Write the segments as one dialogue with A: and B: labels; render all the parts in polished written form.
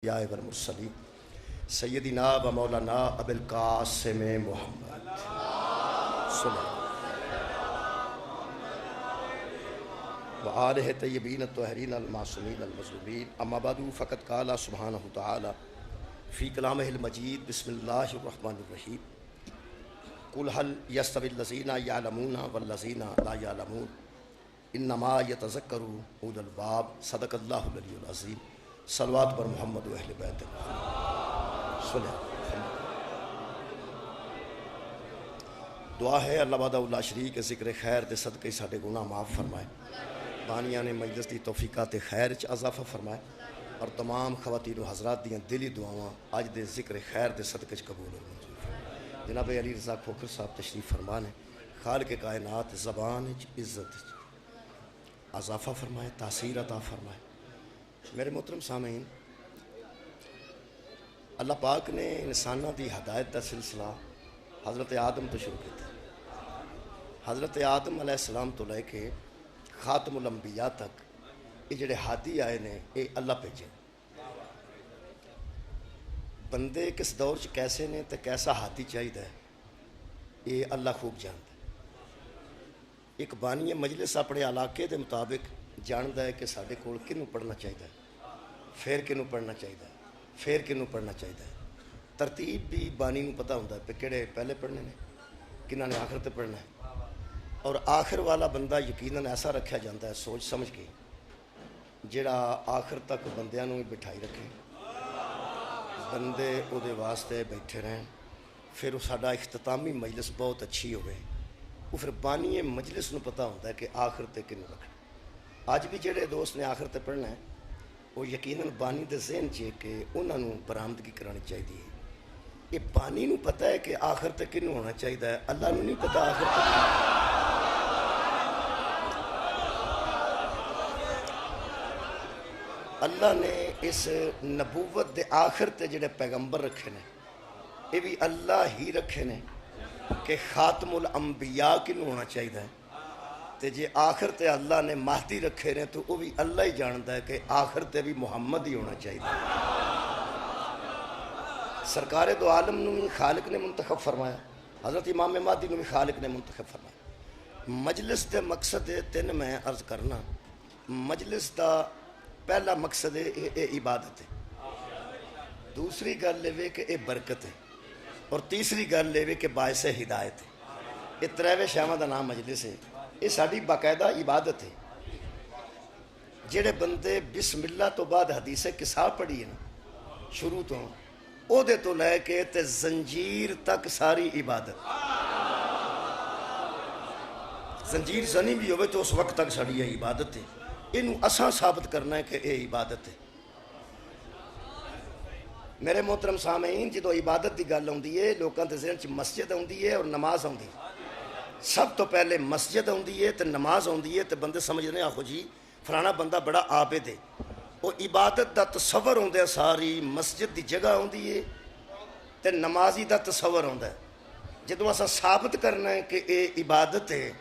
A: یا والمرسلین سیدنا و مولانا ابو القاسم محمد صلی و آلہ طیبین الطاہرین المعصومین المظلومین اما بعد فقد قال سبحانہ تعالی فی کلامہ المجید بسم اللہ الرحمن الرحیم قل هل یستوی الذین یعلمون والذین لا یعلمون انما یتذکر اولو الالباب صدق اللہ العلی العظیم صلوات پر محمد و اہل بیت دعا ہے اللہ وحدہ لا شریک ذکر خیر دے صدقے ساڈے گناہ معاف فرمائے، بانیاں نے مجلس دی توفیقات خیر چ اضافہ فرمائے اور تمام خواتین و حضرات دیاں دلی دعاواں اج دے ذکر خیر دے صدقے چ قبول اور منظور فرمائے۔ جناب علی رضا کھوکھر صاحب تشریف فرما نے، خالق کائنات زبان چ عزت اضافہ فرمائے، تاثیر عطا فرمائے۔ میرے محترم سامعین، اللہ پاک نے انسانوں دی ہدایت کا سلسلہ حضرت آدم تو شروع کیا۔ حضرت آدم علیہ السلام تو لے کے خاتم الانبیاء تک یہ جڑے ہادی آئے نے یہ اللہ بھیجے۔ بندے کس دور چ کیسے نے تے کیسا ہادی چاہیے یہ اللہ خوب جانتا ہے۔ ایک بانی مجلس اپنے علاقے دے مطابق جانتا ہے کہ سارے کول کنوں پڑھنا چاہیے، پھر کنوں پڑھنا چاہیے، پھر کنوں پڑھنا چاہیے۔ ترتیب بھی بانی نوں پتہ ہوتا ہے کہ کہڑے پہلے پڑھنے نے، کنہاں نے آخر تے پڑھنا ہے، اور آخر والا بندہ یقیناً ایسا رکھا جاتا ہے سوچ سمجھ کے جڑا آخر تک بندیاں نوں بٹھائی رکھے، بندے او دے واسطے بیٹھے رہیں، پھر وہ ساڈا اختتامی مجلس بہت اچھی ہوئے۔ وہ پھر بانی مجلس نوں پتہ ہوتا ہے کہ آخر تے کنوں رکھنا۔ آج بھی جڑے دوست نے آخر تے پڑھنا ہے وہ یقیناً بانی دے ذہن چ کہ انہاں نوں برآمدگی کرانی چاہیے۔ یہ بانی نوں پتہ ہے کہ آخر تے کنوں ہونا چاہیے، اللہ نوں نہیں پتہ آخر تے کنوں۔ اللہ نے اس نبوت دے آخر تے جڑے پیغمبر رکھے نے یہ بھی اللہ ہی رکھے نے کہ خاتم الانبیاء کنوں ہونا چاہیے، تے جے آخر تے اللہ نے مہدی رکھے نے تو وہ بھی اللہ ہی جانتا ہے کہ آخر تے بھی محمد ہی ہونا چاہیے۔ سرکار دو عالم نو بھی خالق نے منتخب فرمایا، حضرت امام مہدی نو بھی خالق نے منتخب فرمایا۔ مجلس دے مقصد تین میں عرض کرنا۔ مجلس دا پہلا مقصد ہے عبادت ہے، دوسری گل یہ کہ یہ برکت ہے، اور تیسری گل یہ کہ باعث ہدایت ہے۔ یہ تریویں شاواں دا نام مجلس ہے، یہ ساری باقاعدہ عبادت ہے۔ جڑے بندے بسم اللہ تو بعد حدیث قصہ پڑھی ہے نا شروع تو او دے تو لے کے تے زنجیر تک ساری عبادت۔ زنجیر زنی بھی ہوئے تو اس وقت تک ساری عبادت ہے۔ انہوں اساں ثابت کرنا ہے کہ یہ عبادت ہے۔ میرے محترم سامعین، جدو عبادت دی گل آتی ہے لوگوں کے ذہن چ مسجد آتی ہے اور نماز آتی ہے۔ سب تو پہلے مسجد آتی ہے تو نماز آتی ہے تو بندے سمجھنے آخو جی فلانا بندہ بڑا عابد ہے۔ وہ عبادت دا تصور آتا ہے، ساری مسجد دی جگہ آتی ہے تو نمازی دا تصور آتا ہے۔ جدو اساں ثابت کرنا ہے کہ یہ عبادت ہے،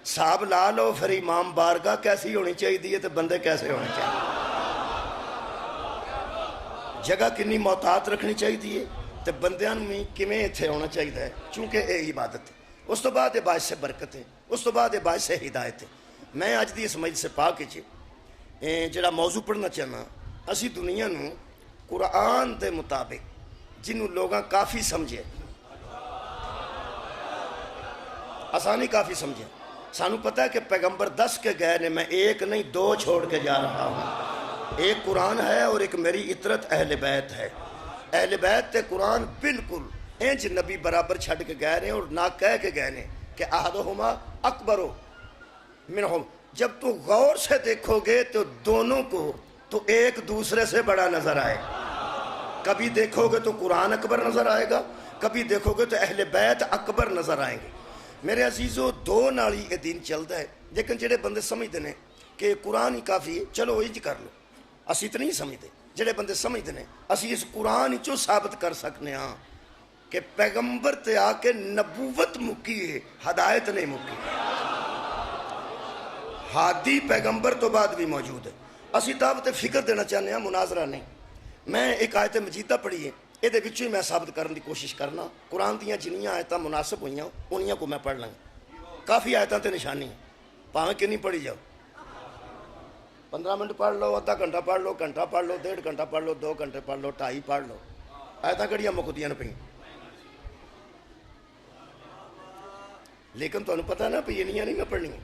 A: صاحب لا لو پھر امام بارگاہ کیسی ہونی چاہیے تو بندے کیسے ہونے چاہیے، جگہ کنی محتاط رکھنی چاہیے تو بندیاں بھی کیویں اتنے ہونا چاہیے، چونکہ یہ عبادت ہے۔ اس تو بعد یہ باعث برکت ہے، اس تو بعد یہ باعث ہدایت ہے۔ میں اج دی اس مجلس پاک وچ جڑا موضوع پڑھنا چاہنا، اسی دنیا نو قرآن دے مطابق جنہوں لوگاں کافی سمجھے، آسانی کافی سمجھے۔ سانو پتہ ہے کہ پیغمبر 10 کے گئے نے، میں ایک نہیں 2 چھوڑ کے جا رہا ہوں۔ ایک قرآن ہے اور ایک میری اطرت اہل بیت ہے۔ اہل بیت تے قرآن بالکل انج نبی برابر چھڑ کے گئے نے، اور نہ کہہ کے گئے نے کہ احدہما اکبر منہم۔ جب تو غور سے دیکھو گے تو دونوں کو تو ایک دوسرے سے بڑا نظر آئے۔ کبھی دیکھو گے تو قرآن اکبر نظر آئے گا، کبھی دیکھو گے تو اہل بیت اکبر نظر آئیں گے۔ میرے عزیزو دو نال ہی یہ دین چلتا ہے، لیکن جڑے بندے سمجھتے ہیں کہ قرآن ہی کافی ہے چلو انج کر لو، اسی تو نہیں سمجھتے۔ جڑے بندے سمجھتے ہیں اسی اس قرآن چوں ثابت کر سکنے ہاں کہ پیغمبر تے آ کے نبوت مکی ہے، ہدایت نہیں مکی۔ ہادی پیغمبر تو بعد بھی موجود ہے۔ اسی دعوت فکر دینا چاہنے ہیں، مناظرہ نہیں۔ میں ایک آیت مجیدہ پڑھی ہے، یہ ہی میں ثابت کرنے کی کوشش کرنا۔ قرآن دیا جنیاں آیتیں مناسب ہوئی انہیاں کو میں پڑھ لوں، کافی آیتیں تے نشانی ہیں، پاویں کہ نہیں پڑھی جاؤ، 15 منٹ پڑھ لو، آدھا گھنٹہ پڑھ لو، گھنٹہ پڑھ لو، 1.5 گھنٹہ پڑھ لو، 2 گھنٹے پڑھ لو، 2.5 پڑھ لو، آیتیں کڑیاں مکدیاں پہ، لیکن تمہیں پتہ نا بھی انیاں نہیں میں پڑھنی،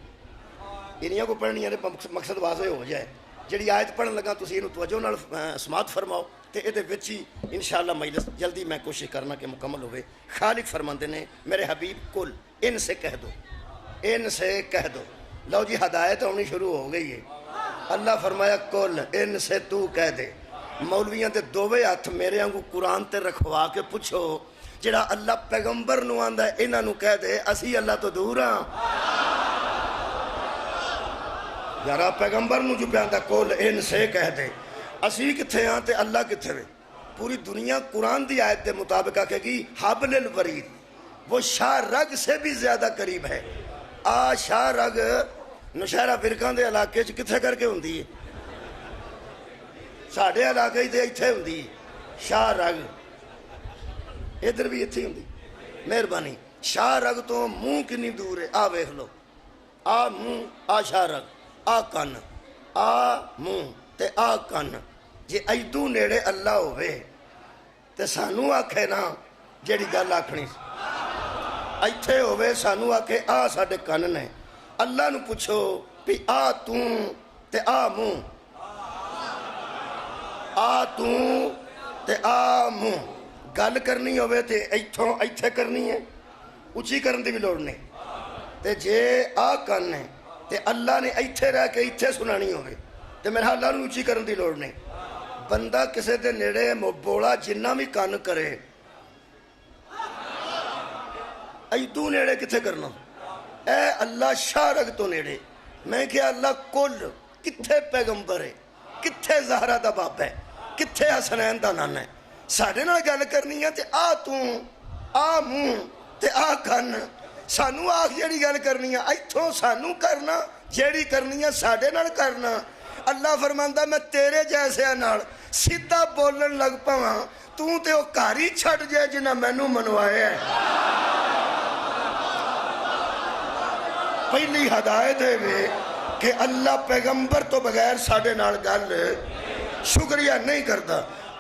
A: انیاں کو پڑھنی ہے مقصد واضح ہو جائے۔ جڑی آیت پڑھن لگا تسی انہوں توجہ نال سماعت فرماؤ تے اے دے وچ ہی انشاءاللہ مجلس جلدی میں کوشش کرنا کہ مکمل ہوئے۔ خالق فرماندے نے میرے حبیب کل ان سے کہہ دو، ان سے کہہ دو۔ لو جی ہدایت ہونی شروع ہو گئی ہے۔ اللہ فرمایا کل ان سے تو کہہ دے۔ مولویاں دے دووے ہاتھ میرے آنگو قرآن تے رکھوا کے پوچھو جڑا اللہ پیغمبر نو آندا ہے انہاں نو کہہ دے اسی اللہ تو دور ہاں۔ یارا پیغمبر نو جو بیاندا کول ان سے کہہ دے اسی کتھے ہاں تے اللہ کتھے وے۔ پوری دنیا قرآن دی آیت دے مطابق کہے گی حبل الورید، وہ شاہ رگ سے بھی زیادہ قریب ہے۔ شاہ رگ نشہرہ فرقان دے علاقے چ کتھے کر کے ہوندی ہے؟ ساڑھے علاقے دے ایتھے ہوندی شاہ رگ، ادھر بھی ایتھے ہوندی۔ مہربانی، شاہ رگ تو منہ کنی دور ہے؟ ویکھ لو، منہ، شاہ رگ، کن، منہ تے کن، جے ایدو نیڑے اللہ ہوئے تے سانو آکھے نا جیڑی گل آکھنی ایتھے ہوئے سانو آکھے ساڈے کن نے، اللہ نو پوچھو بھی توں تے منہ، توں تے منہ، گل کرنی ہوئے تے ایتھوں ایتھے کرنی ہے، اچھی کرن دی بھی لوڑ نہیں، تے جے کن ہے تے اللہ نے ایتھے رہ کے ایتھے سنانی ہوئے تے میرا اللہ نے اچھی کرن دی لوڑ نہیں۔ بندہ کسے دے نیڑے بولا جنہ بھی کن کرے ایدو نیڑے کتھے کرنا؟ اے اللہ شاہ رگ تو نیڑے۔ میں کہا اللہ کل کتھے پیغمبر ہے، کتھے زہرہ دا باپ ہے، کتھے حسنین دا نانا ہے، ساڑھے نہ گل کرنی ہے تے توں، منہ تے کن، سانو جیڑی گل کرنی ہے ایتھوں سانو کرنا، جیڑی کرنی ہے ساڑھے نال کرنا۔ اللہ فرماندہ میں تیرے جیسے نال سیدھا بولن لگ پاواں توں تے او کاری چھٹ جائے جنہ مینوں منوائے ہے۔ پہلی ہدایت ہے کہ اللہ پیغمبر تو بغیر ساڑھے نال گل شکریہ نہیں کرتا۔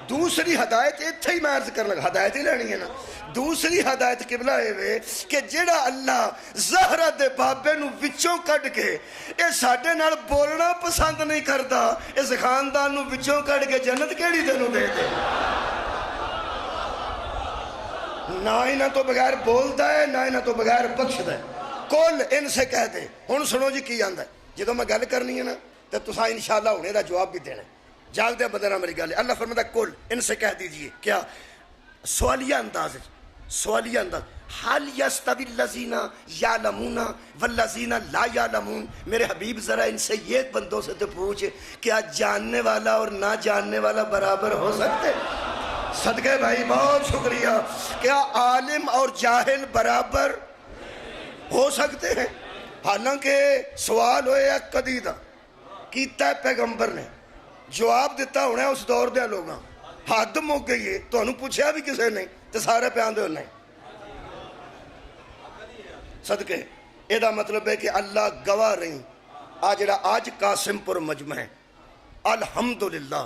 A: دوسری ہدایت اتھے ہی میں عرض کرنا، ہدایت ہی لینی ہے نا۔ دوسری ہدایت قبلہ ہے کہ جڑا اللہ زہرہ دے بابے نو وچوں کٹ کے اے ساڈے نال بولنا پسند نہیں کرتا، اس خاندان نو وچوں کٹ کے جنت کیڑی دنوں دے دے؟ نہ انہاں تو بغیر بولتا ہے، نہ انہاں تو بغیر بخشدا ہے۔ کل ان سے کہہ دے۔ ہن سنو جی کی آندا ہے، جدوں میں گل کرنی ہے نا تے تساں انشاءاللہ ہونے دا جواب بھی دینا ہے۔ جاگ دے بدے نہ میری گل ہے۔ اللہ فرماتا ہے کل ان سے کہہ دیجئے، کیا سوالیہ انداز ہے، سوالیہ انداز، حال یستوی الذین یعلمون والذین لا یعلمون۔ میرے حبیب ذرا ان سے یہ بندوں سے تو پوچھ، کیا جاننے والا اور نہ جاننے والا برابر ہو سکتے؟ صدقے بھائی بہت شکریہ۔ کیا عالم اور جاہل برابر ہو سکتے ہیں؟ حالانکہ سوال ہویا کدی دا کیتا ہے پیغمبر نے، جواب دیتا ہونا ہے اس دور دے لوگاں، حد مک گئی ہے، تو انہوں پوچھا بھی کسے نہیں تو سارے پیان دے ہونے۔ صدقے یہ دا مطلب ہے کہ اللہ گواہ رہی جڑا آج قاسم پر مجمع ہے۔ الحمدللہ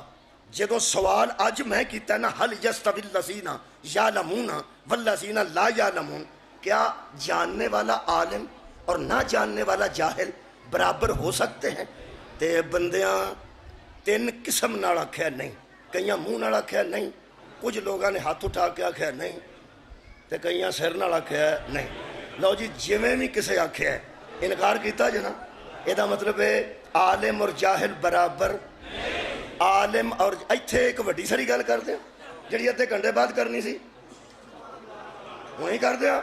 A: جدو سوال آج میں کیتا ہے نا حل یستوی الذین یعلمون والذین لا یعلمون، کیا جاننے والا عالم اور نہ جاننے والا جاہل برابر ہو سکتے ہیں؟ تے بندیاں تین قسم نال آکھیا نہیں، کئیاں منہ نال آکھیا نہیں، کچھ لوگاں نے ہاتھ اٹھا کے آکھیا نہیں، تے کئیاں سر نال آکھیا نہیں۔ لو جی جویں بھی کسے آکھیا ہے انکار کیتا جنا، یہ دا مطلب ہے عالم اور جاہل برابر۔ عالم اور ایتھے ایک وڈی ساری گل کر دیں جڑی ادھے گھنٹے بعد کرنی سی، وہیں کر دیا۔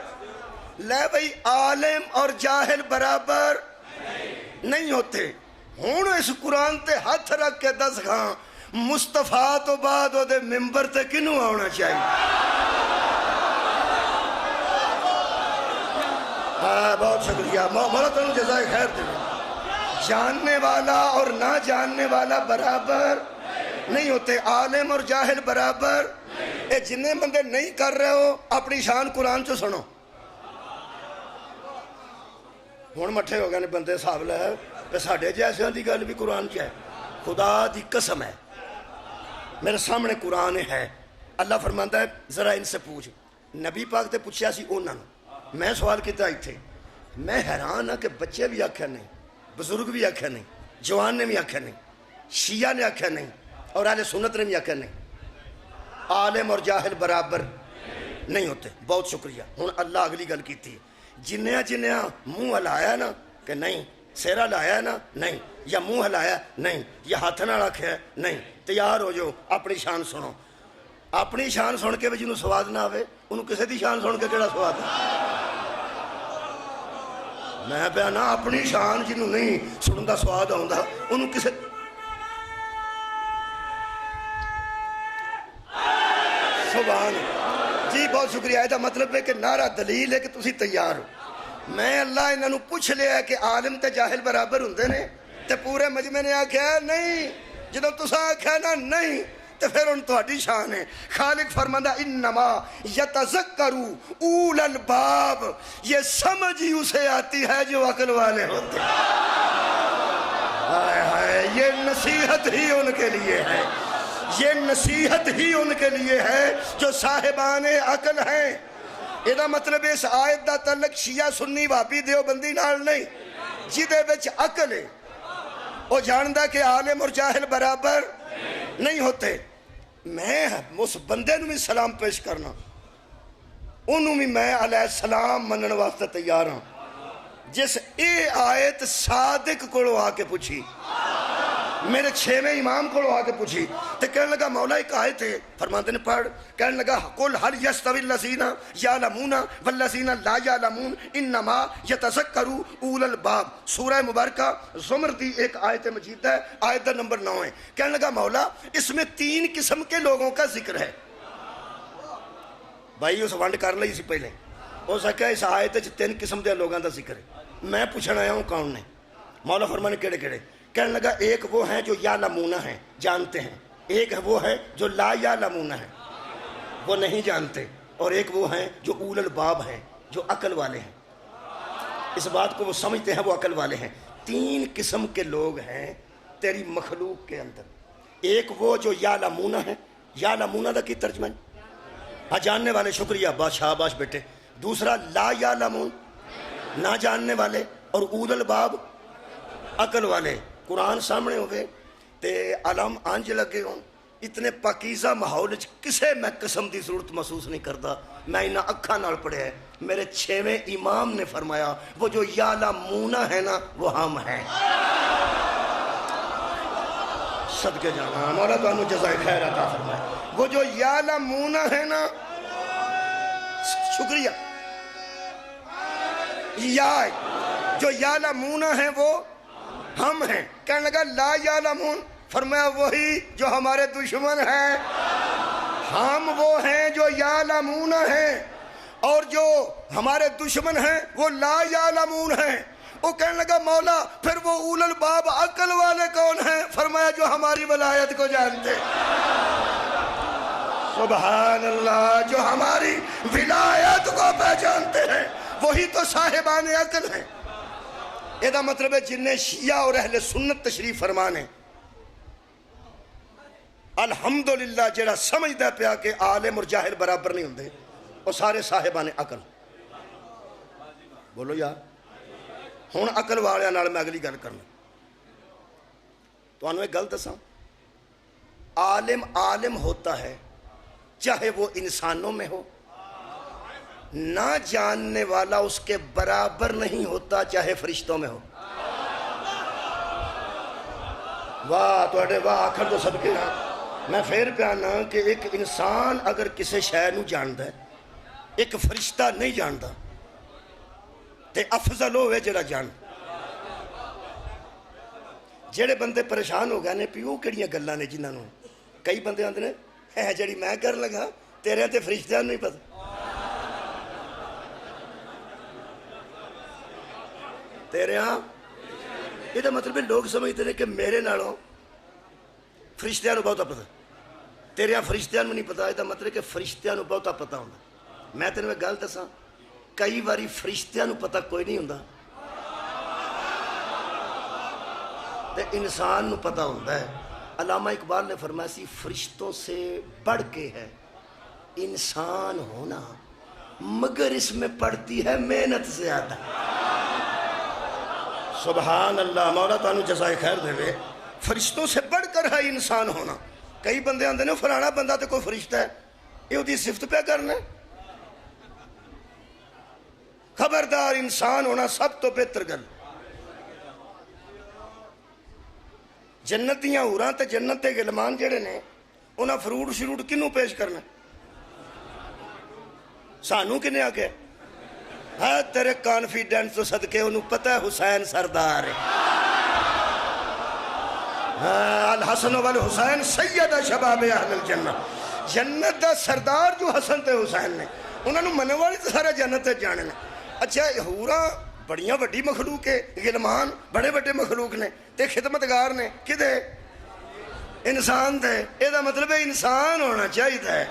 A: لے بھئی عالم اور جاہل برابر نہیں ہوتے۔ ہون اس قرآن تے ہاتھ رکھ کے دس کھاں مصطفیٰ تو بعد وہ دے ممبر تے کنوں آنا چاہیے؟ بہت شکریہ مولا تنوں جزائے خیر دے۔ جاننے والا اور نہ جاننے والا برابر نہیں ہوتے. عالم اور جاہل برابر. اے جنہیں بندے نہیں کر رہے ہو اپنی شان قرآن چو سنو. ہوں مٹھے ہو گئے نے بندے حساب لے ساڈے جیسے دی گل بھی قرآن چ ہے. خدا دی قسم ہے میرے سامنے قرآن ہے. اللہ فرماتا ہے ذرا ان سے پوچھ. نبی پاک تے پوچھا سی انہوں نے, میں سوال کیتا اتنے. میں حیران ہاں کہ بچے بھی آکھیا نہیں, بزرگ بھی آکھیا نہیں, جوان نے بھی آکھیا نہیں, شیعہ نے آکھیا نہیں, اور اہل سنت نے بھی آکھیا نہیں. عالم اور جاہل برابر نہیں ہوتے. بہت شکریہ. ہوں اللہ اگلی گل کیتی ہے. جنیا منہ ہلایا نا کہ نہیں, سیرا لایا نا نہیں, یا منہ ہلایا نہیں, یا ہاتھ نال آکھیا نہیں, تیار ہو جاؤ اپنی شان سنو. اپنی شان سن کے بھی جنہوں سواد نہ آوے انہوں کسے دی شان سن کے کیڑا سواد ہے. میں پیا نا اپنی شان جنہوں نہیں سنن دا سواد آوندا انہوں کسے. سبحان جی بہت شکریہ. یہ مطلب ہے کہ نعرہ دلیل ہے کہ تسی تیار ہو. میں اللہ انہوں نے پوچھ لیا کہ عالم تے جاہل برابر ہوندے نے تے پورے مجمع نے آکھیا نہیں. جدوں تساں آکھیا نا نہیں تو پھر ان تہاڈی شان ہے. خالق فرماندا انما یتذکروا اول الباب, یہ سمجھ ہی اسے آتی ہے جو عقل والے ہوتے ہیں. ہائے ہائے, یہ نصیحت ہی ان کے لیے ہے, یہ نصیحت ہی ان کے لیے ہے جو صاحبان عقل ہیں. یہ مطلب اس آیت دا تعلق شیعہ سنی وہابی دیوبندی نال نہیں. جدے وچ عقل ہے وہ جاندا کہ عالم اور جاہل برابر نہیں ہوتے. میں اس بندے نو بھی سلام پیش کرنا, انہوں بھی میں علیہ السلام منن واسطے تیار ہوں جس اے آیت صادق کو آ کے پوچھی, میرے 6ویں امام کو آ کے پوچھی تو کہنے لگا مولا ایک آیت ہے, فرماتے نے پڑھ. کہنے لگا قل هل يستوي الذين يعلمون والذين لا يعلمون انما يتذكروا اولو الباب. سورہ مبارکہ زمر دی ایک آیت مجید ہے, آیت نمبر 9 ہے. کہنے لگا مولا اس میں 3 قسم کے لوگوں کا ذکر ہے. بھائی اس ونڈ کر لی سی پہلے, ہو سکا اس آیت 3 قسم کے لوگوں کا ذکر ہے. میں پوچھنا آیا ہوں کون نے. مولا فرمانے کیڑے کیڑے. کہنے لگا ایک وہ ہیں جو یعلمون ہیں, جانتے ہیں, ایک وہ ہے جو لا یعلمون ہیں, وہ نہیں جانتے, اور ایک وہ ہیں جو اول الباب ہیں, جو عقل والے ہیں. اس بات کو وہ سمجھتے ہیں, وہ عقل والے ہیں. 3 قسم کے لوگ ہیں تیری مخلوق کے اندر. ایک وہ جو یعلمون ہیں, یعلمون دا کی ترجمہ ہاں جاننے والے, شکریہ شاباش بیٹے. دوسرا لا یعلمون, نہ جاننے والے, اور اول الباب عقل والے. قرآن سامنے ہوئے تے علم آنج لگے ہوں, اتنے پاکیزہ ماحول کسے میں قسم دی ضرورت محسوس نہیں کرتا. میں انہاں اکھاں نال پڑھیا ہے. میرے 6ویں امام نے فرمایا وہ جو یعلمون ہے نا وہ ہم ہیں. صدقے جانا مولا تو انہوں جزائے خیر عطا فرمائے. وہ جو یعلمون ہے نا, شکریہ, یا جو یعلمون ہیں وہ ہم ہیں. کہنے لگا لا یعلمون, فرمایا وہی جو ہمارے دشمن ہیں. ہم وہ ہیں جو یعلمون ہیں, اور جو ہمارے دشمن ہیں وہ لا یعلمون ہیں. وہ کہنے لگا مولا پھر وہ اول الباب عقل والے کون ہیں؟ فرمایا جو ہماری ولایت کو جانتے. سبحان اللہ, جو ہماری ولایت کو پہچانتے ہیں وہی تو صاحبان عقل ہیں. یہ مطلب ہے جنہیں شیعہ اور اہل سنت تشریف فرمانے, الحمدللہ جڑا سمجھدا پیا کہ عالم اور جاہل برابر نہیں ہوندے وہ سارے صاحبان عقل. بولو یار. ہوں عقل والے نال میں اگلی گل کرنا. تمہیں ایک گل دساں, عالم عالم ہوتا ہے چاہے وہ انسانوں میں ہو, نہ جاننے والا اس کے برابر نہیں ہوتا چاہے فرشتوں میں ہو. واہ توڑے واہ آخر تو صدقے نا. میں پھر پیانا کہ ایک انسان اگر کسی شے نو جاندا ہے, ایک فرشتہ نہیں جاندا, تے افضل ہوئے جڑا جان. جڑے بندے پریشان ہو گئے نے پیو کیڑیاں گلاں نے جنہاں نو کئی بندے آندے نے ہے جڑی میں کر لگا تیرے تے فرشتیاں نہیں پتہ. تیرے ہاں یہ مطلب لوگ سمجھتے ہیں کہ میرے نالوں فرشتیاں نو بہتا پتا، تیرے فرشتیاں نو نہیں پتا، یہ مطلب کہ فرشتیاں نو بہتا پتا ہوں. میں تینوں ایک گل دساں، کئی باری فرشتیاں نو پتا کوئی نہیں ہوں تے انسان نو پتا ہوتا ہے. علامہ اقبال نے فرمایا سی فرشتوں سے بڑھ کے ہے انسان ہونا، مگر اس میں پڑتی ہے محنت زیادہ. سبحان اللہ، مولا تانوں جزائے خیر دے وے. فرشتوں سے بڑھ کر ہے انسان ہونا. کئی بندے آندے نے فلانا بندہ تے کوئی فرشتہ ہے، یہ دی صفت پہ کرنا. خبردار، انسان ہونا سب تو بہتر گل. جنت دیاں حوراں تے جنت دے غلمان جڑے نے انہاں فروٹ شروٹ کنوں پیش کرنا؟ سانوں کنے آگے ہے تیرے کانفیڈنس تو صدقے انہوں پتہ ہے حسین سردار ہے. الحسن والحسین سید شباب اہل الجنہ، جنت دا سردار جو حسن تے حسین نے، انہوں نے منع والی تو سارا جنت تے جانے نے. اچھا حوراں بڑیاں وڈی مخلوق ہے، غلمان بڑے بڑے مخلوق نے تے خدمتگار نے کدے انسان دے. یہ دا مطلب ہے انسان ہونا چاہیے،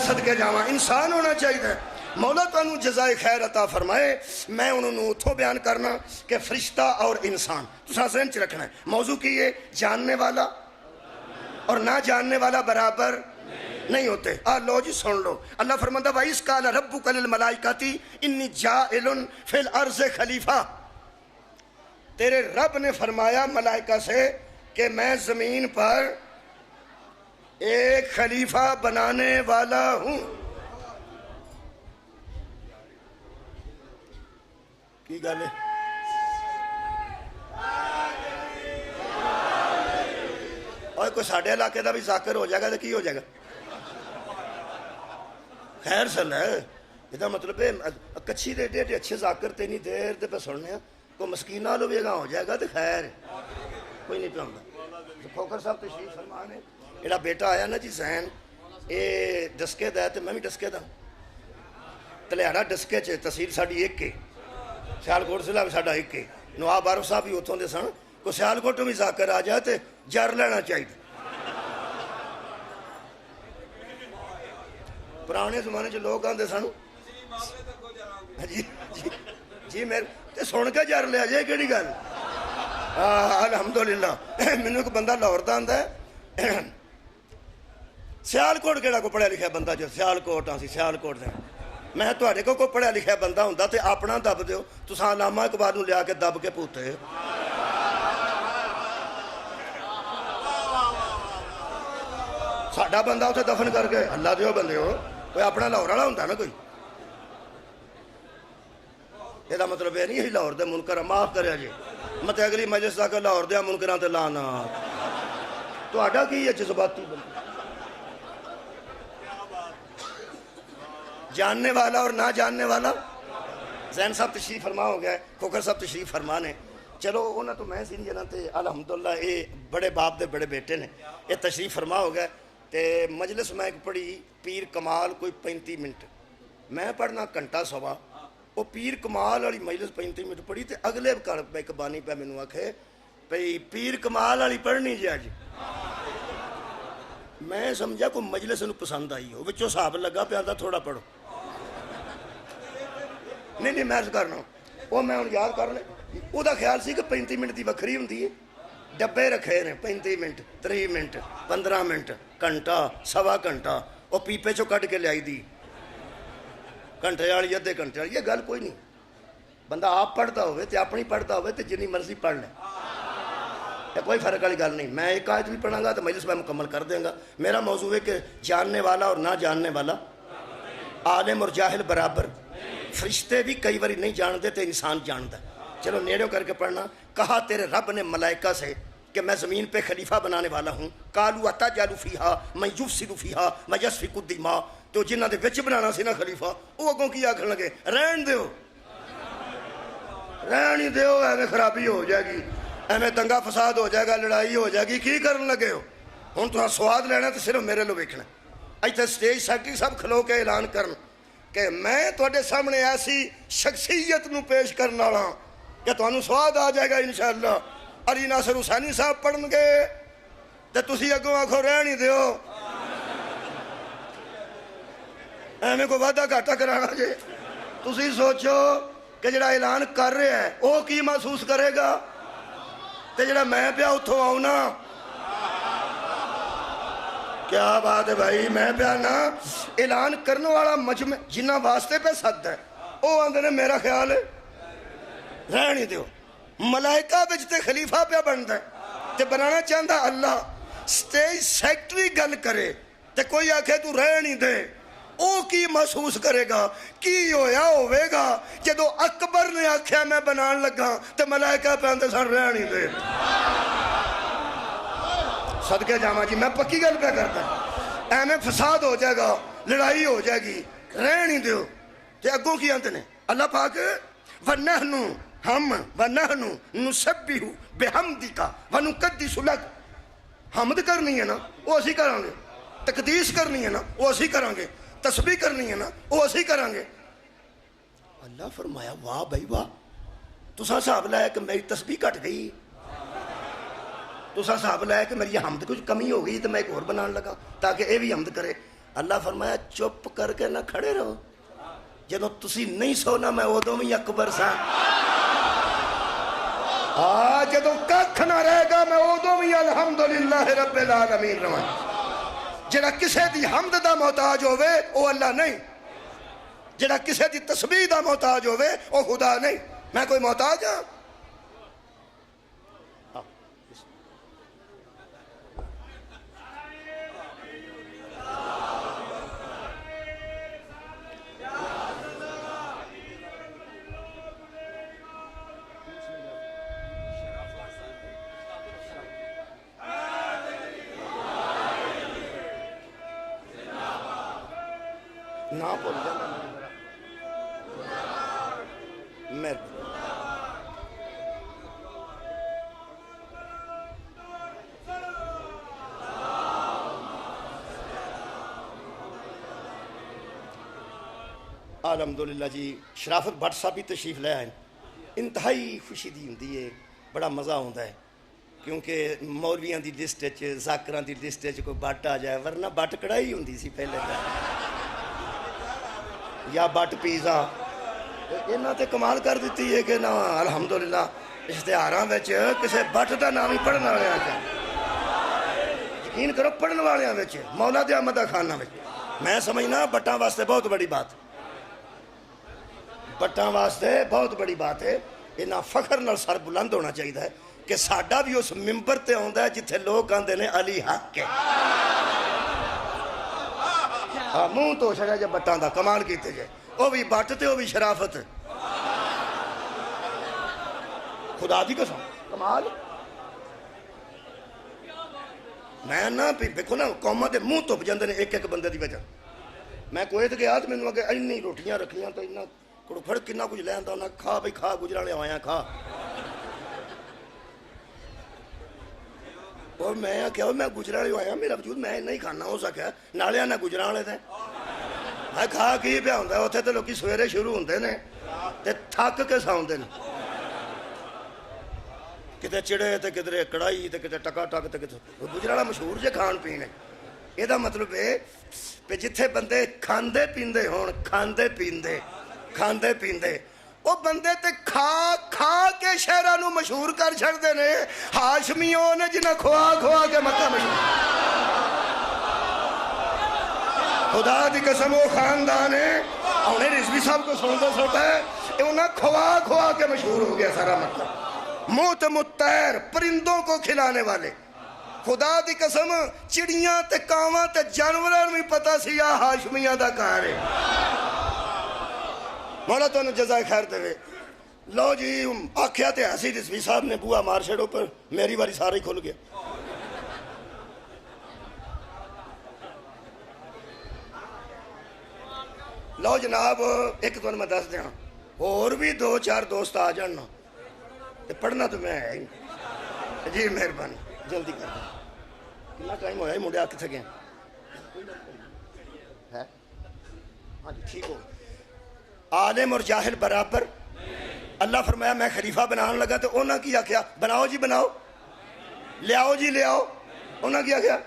A: صدقے جاواں انسان ہونا چاہیے. مولا تانوں جزائے خیر عطا فرمائے. میں انہوں نے اتھوں بیان کرنا کہ فرشتہ اور انسان تساں ذہن چ رکھنا ہے. موضوع کی یہ جاننے والا اور نہ جاننے والا برابر نہیں ہوتے. لو جی سن لو، اللہ فرماتا وَإِذْ قَالَ رَبُّكَ لِلْمَلَائِكَةِ إِنِّي جَاعِلٌ فِي الْأَرْضِ خلیفہ. تیرے رب نے فرمایا ملائکہ سے کہ میں زمین پر ایک خلیفہ بنانے والا ہوں. کی گل ہے؟ اور کوئی ساڑھے علاقے دا بھی ذاکر ہو جائے گا تو کی ہو جائے گا؟ خیر سن ہے. یہ مطلب ہے کچھی دے دے اچھے ذاکر تینی دیر دے پہ سننے ہیں کوئی مسکینہ لو بھی ہو جائے گا تو خیر کوئی نہیں پہ ہوں. کھوکر صاحب تشریف فرما نے ایڑا بیٹا آیا نا جی زین، اے ڈسکے دا ہے تو میں بھی ڈسکے دا. تلیارا ڈسکے چے تحصیل ساڑھی ایک کے، سیالکوٹ ضلع بھی ساڑھا ایک کے. نواب عارف صاحب بھی اتھوں دے سن. کوئی سیالکوٹ بھی ذاکر آ جائے تو جر لینا چاہیے. پرانے زمانے جو لوگ آندے سن جی جی جی میرے سن کے جر لیا جائے کیڑی گل. الحمدللہ. مینوں ایک بندہ لاہور دا آندا ہے سیالکوٹ کیڑا کو پڑھیا لکھیا بندہ جو سیالکوٹ آسی سیالکوٹ دے. میں تواڈے کو کوئی پڑھیا لکھیا بندہ ہوندا تے اپنا دب دیو. تساں علامہ اقبال نوں لیا کے دب کے پوتے. ساڈا بندہ اتنے دفن کر کے اللہ دیو بندے ہو کوئی اپنا لاہور والا ہوندا نا کوئی. یہ مطلب یہ نہیں لاہور دے منکر معاف کریا جی مت اگلی مجلس تک لاہور دیا منکراں تے لعنت. تہاڈا کی ہے جذباتی بندہ؟ جاننے والا اور نہ جاننے والا. زین صاحب تشریف فرما ہو گیا ہے، کھوکر صاحب تشریف فرما نے. چلو انہاں تو میں سی نہیں جانا تے الحمدللہ یہ بڑے باپ دے بڑے بیٹے نے. یہ تشریف فرما ہو گیا تے مجلس میں ایک پڑھی پیر کمال کوئی 35 منٹ، میں پڑھنا گھنٹہ سوا. وہ پیر کمال والی مجلس 35 منٹ پڑھی تے اگلے ایک بانی پہ مینوں آکھے پئی پیر کمال والی پڑھنی جی اج. میں سمجھا کوئی مجلس نوں پسند آئی ہو، وچوں حساب لگا پیا تھوڑا پڑھو. نہیں میں کرنا وہ میں ہوں یاد کر لیں. وہ خیال سی کہ 35 منٹ کی وکری ہوں. ڈبے رکھے نے 35 منٹ 30 منٹ 15 منٹ گھنٹہ سوا گھنٹہ. وہ پیپے چو کٹ کے لیائی دی گھنٹے والی ادھے گھنٹے والی. یہ گل کوئی نہیں. بندہ آپ پڑھتا ہوئے تے اپنی پڑھتا ہوئے تے جنی مرضی پڑھ لیں، یہ کوئی فرق والی گل نہیں. میں ایک آیت بھی پڑھاں گا تو مجلس میں مکمل کر دیں گا. میرا موضوع ہے کہ جاننے والا اور نہ جاننے والا، عالم اور جاہل برابر. فرشتے بھی کئی باری نہیں جانتے تے انسان جانتا. چلو نیڑوں کر کے پڑھنا. کہا تیرے رب نے ملائکہ سے کہ میں زمین پہ خلیفہ بنانے والا ہوں. قالوا اتجعل فیہا من یفسد فیہا ویسفک الدماء. تو جنہاں دے وچ بنانا سی نا خلیفہ وہ اگوں کی آکھن لگے رہن دیو رہن ہی دیو، ایویں خرابی ہو جائے گی، ایویں دنگا فساد ہو جائے گا، لڑائی ہو جائے گی. کی کرن لگے ہو؟ ہن تساں سواد لینا تو صرف میرے لو ویکھنا. ایتھے سٹیج سیکٹری صاحب کھلو کے اعلان کرن کہ میں تواڈے سامنے ایسی شخصیت نو پیش کرن والا کہ تانوں سواد آ جائے گا انشاءاللہ. علی ناصر حسینی صاحب پڑھن گے تے تسی اگوں آکھو رہن ہی دیو ایویں کوئی وعدہ گھاٹا کرانا جے تسی سوچو کہ جڑا اعلان کر رہا ہے وہ کی محسوس کرے گا تے جڑا میں پیا اتھوں آؤں نا کیا بات ہے بھائی میں پیا نا اعلان کرنے والا مجمع جنہ واسطے پہ سد ہے وہ آندے نے میرا خیال ہے رہن ہی دیو ملائکہ بچ تے خلیفہ پیا بنتا ہے تے بنانا چاہتا اللہ سٹیج سیکٹری گل کرے تے کوئی آکھے تو رہن ہی دے او کی محسوس کرے گا کی ہویا ہوئے گا جدو اکبر نے آکھیا میں بنان لگا تے ملائکہ پہ اندے سن رہن ہی دے صدقے جامعہ جی میں پکی گل پہ کرتا ایمیں فساد ہو جائے گا لڑائی ہو جائے گی رہن ہی دیو تے اگوں کی آنتے نے اللہ پاک وَنَحْنُ ہم وَنَحْنُ نُسَبِّحُ بِحَمْدِكَ وَنُقَدِّسُ لَكَ حمد کرنی ہے نا وہ اسی کریں گے تقدیس کرنی ہے نا وہ اسی کریں گے تسبیح کرنی ہے نا وہ اسی کریں گے اللہ فرمایا واہ بھائی واہ تسا صاحب لایا کہ میری تسبیح کٹ گئی تسا صاحب لایا کہ میری حمد کچھ کمی ہو گئی تو میں ایک اور بنان لگا تاکہ اے بھی حمد کرے اللہ فرمایا چپ کر کے نہ کھڑے رہو جدو تسی نہیں سونا میں ادو بھی اکبر سا جدو ککھ نہ رہے گا میں ادو بھی الحمدللہ رب العالمین رہا جڑا کسے دی حمد دا محتاج ہوئے وہ اللہ نہیں جڑا کسے دی تسبیح دا محتاج ہوئے وہ خدا نہیں میں کوئی محتاج ہاں نہ بول جانا الحمدللہ جی شرافت بٹ صاحب بھی تشریف لے آئے انتہائی خوشی دی ہوندی ہے بڑا مزہ ہوتا ہے کیونکہ مولویاں دی لسٹ ذاکراں دی لسٹ کوئی بٹ آ جائے ورنہ بٹ کڑائی ہوندی سی پہلے یا بٹ پیزا انہاں تے کمال کر دیتی ہے کہ نا الحمدللہ اشتہاراں وچ کسے بٹ دا نام ہی پڑھن والیاں تے یقین کرو پڑھن والیاں وچ مولا دے احمد خانہ وچ میں سمجھنا بٹاں واسطے بہت بڑی بات بٹاں واسطے بہت بڑی بات ہے انہاں فخر نال سر بلند ہونا چاہیے کہ ساڈا بھی اس ممبر تے ہوندا ہے جتھے لوگ آندے نے علی حق ہے منہ تو چھڑا جے بٹاں دا کمال کیتے جے وہ بھی بٹ تے وہ بھی شرافت خدا دی قسم کمال میں نا دیکھو نا قوماں دے منہ تپ جاندے نے ایک ایک بندے دی وجہ میں کویت گیا تو مینوں اگے اینی روٹیاں رکھیاں تو اتنا کڑکھڑ کنا کچھ لے آندا انہاں کھا بھئی کھا گجرانے آیا کھا اور میں کیا میں گجرانے آیا میرا وجود میں نہیں کھانا ہو سکیا نالے نہ گجرانے تھے میں کھا کی پیا ہوندا اوتھے تے لوکی سویرے شروع ہوندے نے تے تھک کے ساؤندے نے کتے چڑے تے کدھرے کڑائی تے کتے ٹکا ٹک تے کتے گجرانا مشہور جے کھان پینے یہ دا مطلب ہے کہ جتھے بندے کھاندے پیندے ہون کھاندے پیندے وہ بندے تے کھا کھا کے شہرہ نو مشہور کر چھڑ دے نے ہاشمیوں نے جنہ کھوا کھوا کے مکہ مشہور خدا دی قسم وہ خاندان ہے انہیں رضوی صاحب کو سنتا سنتا ہے انہیں کھوا کھوا کے مشہور ہو گیا سارا مکہ موت متیر پرندوں کو کھلانے والے خدا دی قسم چڑیاں تے کاواں تے جانوراں بھی پتہ سی آ ہاشمیاں دا کار ہے مولا تو انہوں جزائے خیر دے لو جی آکھیا تے ایسی رضوی صاحب نے بوا مار چھڑو پر میری باری سارے کھل گیا لو جناب ایک تو میں دس دیا اور بھی دو چار دوست آ جاننا پڑھنا تو میں ہے جی مہربانی جلدی کر دیں کتنا ٹائم ہوا ہے مڈے آ کتنے گئے ہاں جی ٹھیک ہو عالم اور جاہل برابر اللہ فرمایا میں خلیفہ بنانے لگا تو انہاں کی آکھیا بناؤ جی بناؤ لے آؤ جی لے آؤ انہاں کیا کیا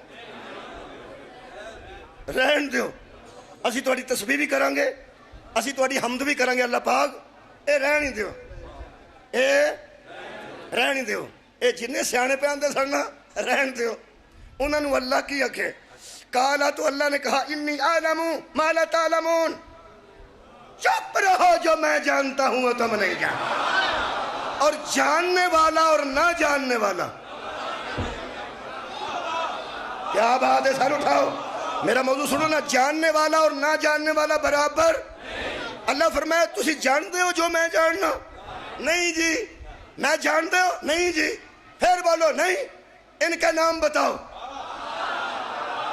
A: رہن دیو اسی تہاڈی تسبیح بھی کریں گے اسی تہاڈی حمد بھی کریں گے اللہ پاک اے رہن ہی دیو اے رہن ہی دیو اے جنہیں سیانے پہ آندے سڑنا رہن دیو انہوں نے اللہ کی آکھے کالا تو اللہ نے کہا انی اعلم ما لا تعلمون چپ رہو جو میں جانتا ہوں وہ تم نہیں جانتے اور جاننے والا اور نہ جاننے والا کیا بات ہے سر اٹھاؤ میرا موضوع سنو نا جاننے والا اور نہ جاننے والا برابر اللہ فرمایا تسی جانتے ہو جو میں جاننا نہیں جی میں جانتے ہو نہیں جی پھر بولو نہیں ان کے نام بتاؤ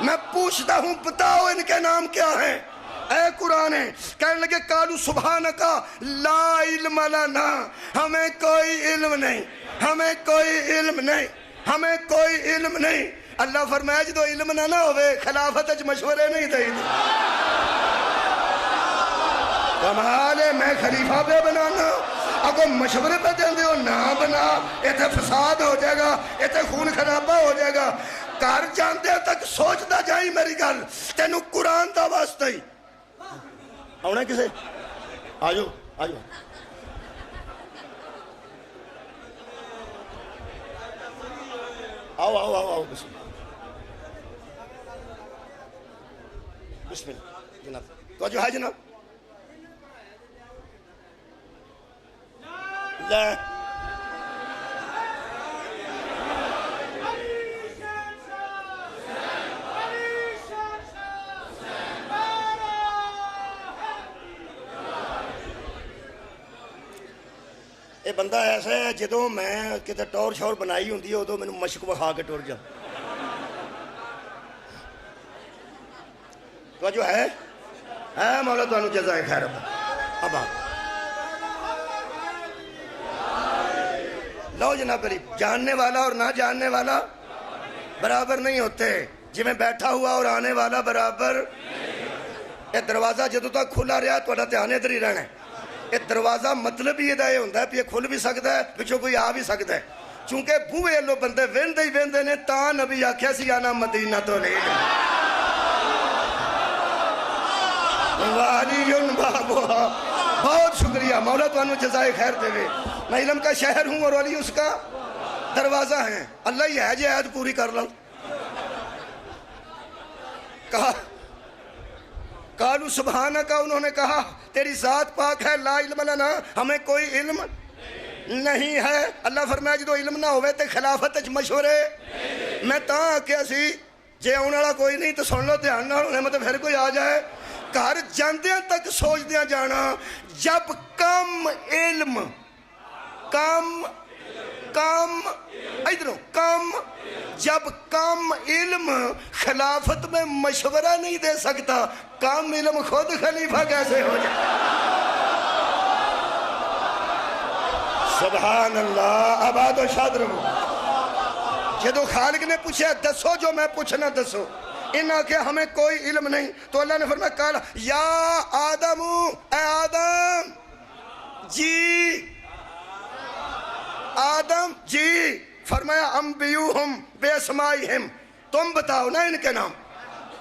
A: میں پوچھتا ہوں بتاؤ ان کے نام کیا ہیں اے قرآن کہنے لگے قالوا سبحانکا لا علم لنا ہمیں کوئی علم نہیں ہمیں کوئی علم نہیں ہمیں کوئی علم نہیں اللہ فرمایا جدو علم نہ ہوئے خلافت اچ مشورے نہیں دے کمال ہے میں خلیفہ پہ بنانا اگر مشورے پہ دیں ہو نہ بنا ایتھے فساد ہو جائے گا ایتھے خون خرابہ ہو جائے گا کار جانتے تک سوچتا جائیں میری گل تینو قرآن دا واسطہ ہی آؤنا کسے آجو آجو آؤ آؤ آؤ آؤ بسم اللہ بسم اللہ جناب تو آجو ہے جناب لا یہ بندہ ایسا ہے جدوں میں کتے ٹور شور بنائی ہوندی ہے ادو میں مشق وکھا کے ٹر جا تو جو ہے مولا تو جزائے خیر اب لو جناب غریب جاننے والا اور نہ جاننے والا برابر نہیں ہوتے جی میں بیٹھا ہوا اور آنے والا برابر یہ دروازہ جدو تک کھلا رہا تھوڑا دھیان ادھر ہی رہنا ہے یہ دروازہ مطلب ہی یہ ہوتا ہے کہ یہ کھل بھی سکتا ہے پچھوں کوئی آ بھی سکتا ہے چونکہ بوئے لو بندے ویندے ہی ویندے نے تاں نبی آکھیا سی آنا مدینہ تو لے والیٌ بابھا بہت شکریہ مولا تو انہوں جزائے خیر دے وے میں علم کا شہر ہوں اور ولی اس کا دروازہ ہیں اللہ ہی ہے جے عہد پوری کر لوں کہا قالوا سبحانکا انہوں نے کہا تیری ذات پاک ہے لا علم لنا ہمیں کوئی علم نہیں ہے اللہ فرمایا جدو علم نہ ہوئے تے خلافت اچ مشورے میں تاں آکھیا سی جے آنے والا کوئی نہیں تو سن لو دھیان نہ ہونے مطلب پھر کوئی آ جائے گھر جاندیاں تک سوچ دیاں جانا جب کم علم جب کم علم خلافت میں مشورہ نہیں دے سکتا کم علم خود خلیفہ کیسے ہو جائے سبحان اللہ آباد و شاد رہو جدو خالق نے پوچھا دسو جو میں پوچھنا دسو انہاں کہ ہمیں کوئی علم نہیں تو اللہ نے فرمایا کہا یا آدم اے آدم جی آدم جی فرمایا انبیوہم بے اسمائہم تم بتاؤ نا ان کے نام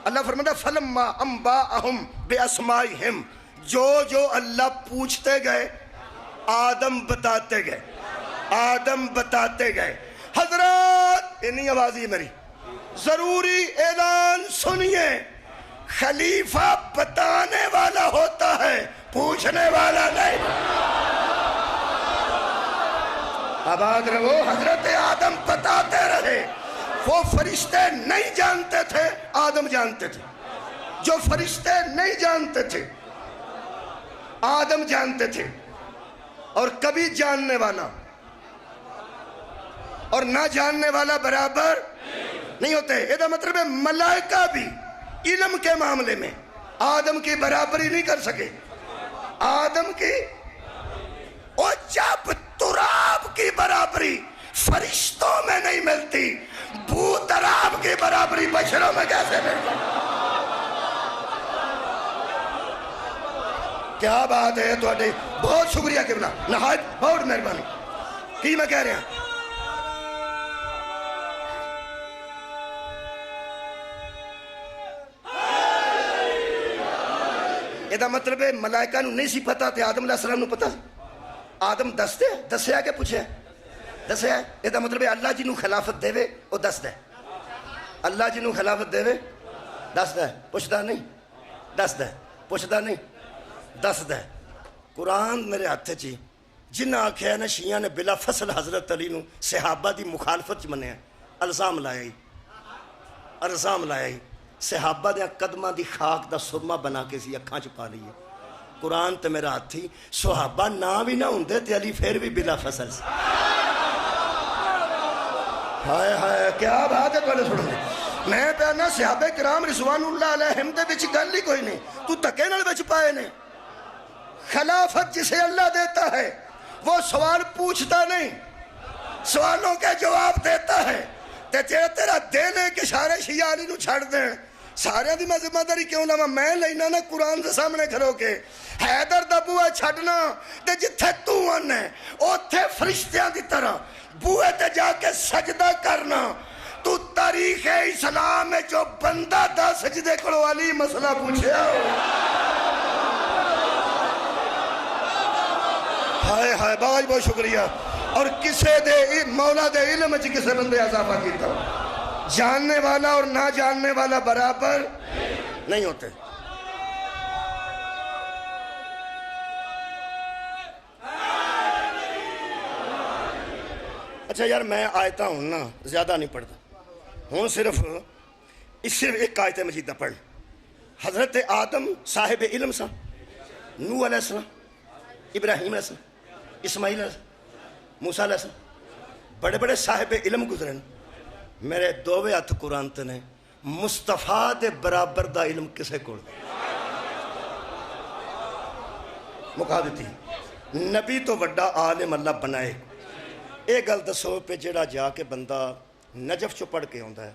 A: اللہ فرمایا فلما انباءہم بے اسمائہم جو جو اللہ پوچھتے گئے آدم بتاتے گئے حضرات انہی آوازی میری ضروری اعلان سنیے خلیفہ بتانے والا ہوتا ہے پوچھنے والا نہیں آباد رہو حضرت آدم بتاتے رہے وہ فرشتے نہیں جانتے تھے آدم جانتے تھے جو فرشتے نہیں جانتے تھے آدم جانتے تھے اور کبھی جاننے والا اور نہ جاننے والا برابر نہیں ہوتے یہ مطلب ہے ملائکہ بھی علم کے معاملے میں آدم کی برابری نہیں کر سکے آدم کی اور جب تراب کی برابری فرشتوں میں نہیں ملتی بو تراب کی برابری بشروں میں کیسے ملتی کیا بات ہے تو بہت شکریہ قبلہ نہایت بہت مہربانی کی میں کہہ رہا یہ مطلب ہے ملائکہ نو نہیں سی پتا تے آدم علیہ السلام نو پتا سی؟ آدم دسیا کہ پوچھیا؟ دسیا ہے. یہ مطلب ہے اللہ جنہوں خلافت دے وے وہ دسدا ہے. اللہ جنہوں خلافت دے وے دسدا ہے. پوچھدا نہیں دسدا ہے. پوچھدا نہیں دسدا ہے. قرآن میرے ہاتھ چی جنہ آکھیا نا شیعہ نے بلا فصل حضرت علی نو صحابہ دی مخالفت منیا. الزام لایا ہی الزام لایا ہی صحابہ دے قدمہ دی خاک دا سرما بنا کے سی اکھاں چ پا لئیے. قرآن تے میرا ہاتھ تھی صحابہ نہ بھی نہ ہوندے تے علی پھر بھی بلا فصل سی. ہائے ہائے کیا بات ہے پہلے سنو. میں پہنا صحابہ کرام رضوان اللہ علیہم دے بچ گل ہی کوئی نہیں. تو تکے نال بچ پائے نے. خلافت جسے اللہ دیتا ہے وہ سوال پوچھتا نہیں, سوالوں کے جواب دیتا ہے. تے تیرا دینے کے اشارے شیعہ علی نو چھڑ دیں سارے دی میں ذمہ داری کیوں لواں؟ میں لینا نا قرآن دے سامنے کھلو کے حیدر دا بوئے چھڑنا تے جتھے تو آنا ہے اوتھے فرشتیاں دی طرح بوئے تے جا کے سجدہ کرنا. تو تاریخ اسلام میں جو بندہ دا سجدے کرو والی مسئلہ پوچھے ہائے ہائے بھائی بہت شکریہ. اور کسے دے مولا دے علم چ کسے بندے اضافہ کیتا جاننے والا اور نہ جاننے والا برابر نہیں ہوتے. اچھا یار میں آیتاں ہوں نا زیادہ نہیں پڑھتا ہوں, صرف ایک آیت مجیدہ پڑھ. حضرت آدم صاحب علم سا, نوح علیہ السلام, ابراہیم علیہ السلام, اسماعیل علیہ السلام, موسیٰ علیہ السلام, بڑے بڑے صاحب علم گزرن. میرے دووے ہاتھ قرآن تے نے مصطفیٰ دے برابر دا علم کسے کول مکا دیتی. نبی تو وڈا عالم اللہ بنائے. ایک گل دسو پہ جڑا جا کے بندہ نجف چو پڑھ کے ہوندا ہے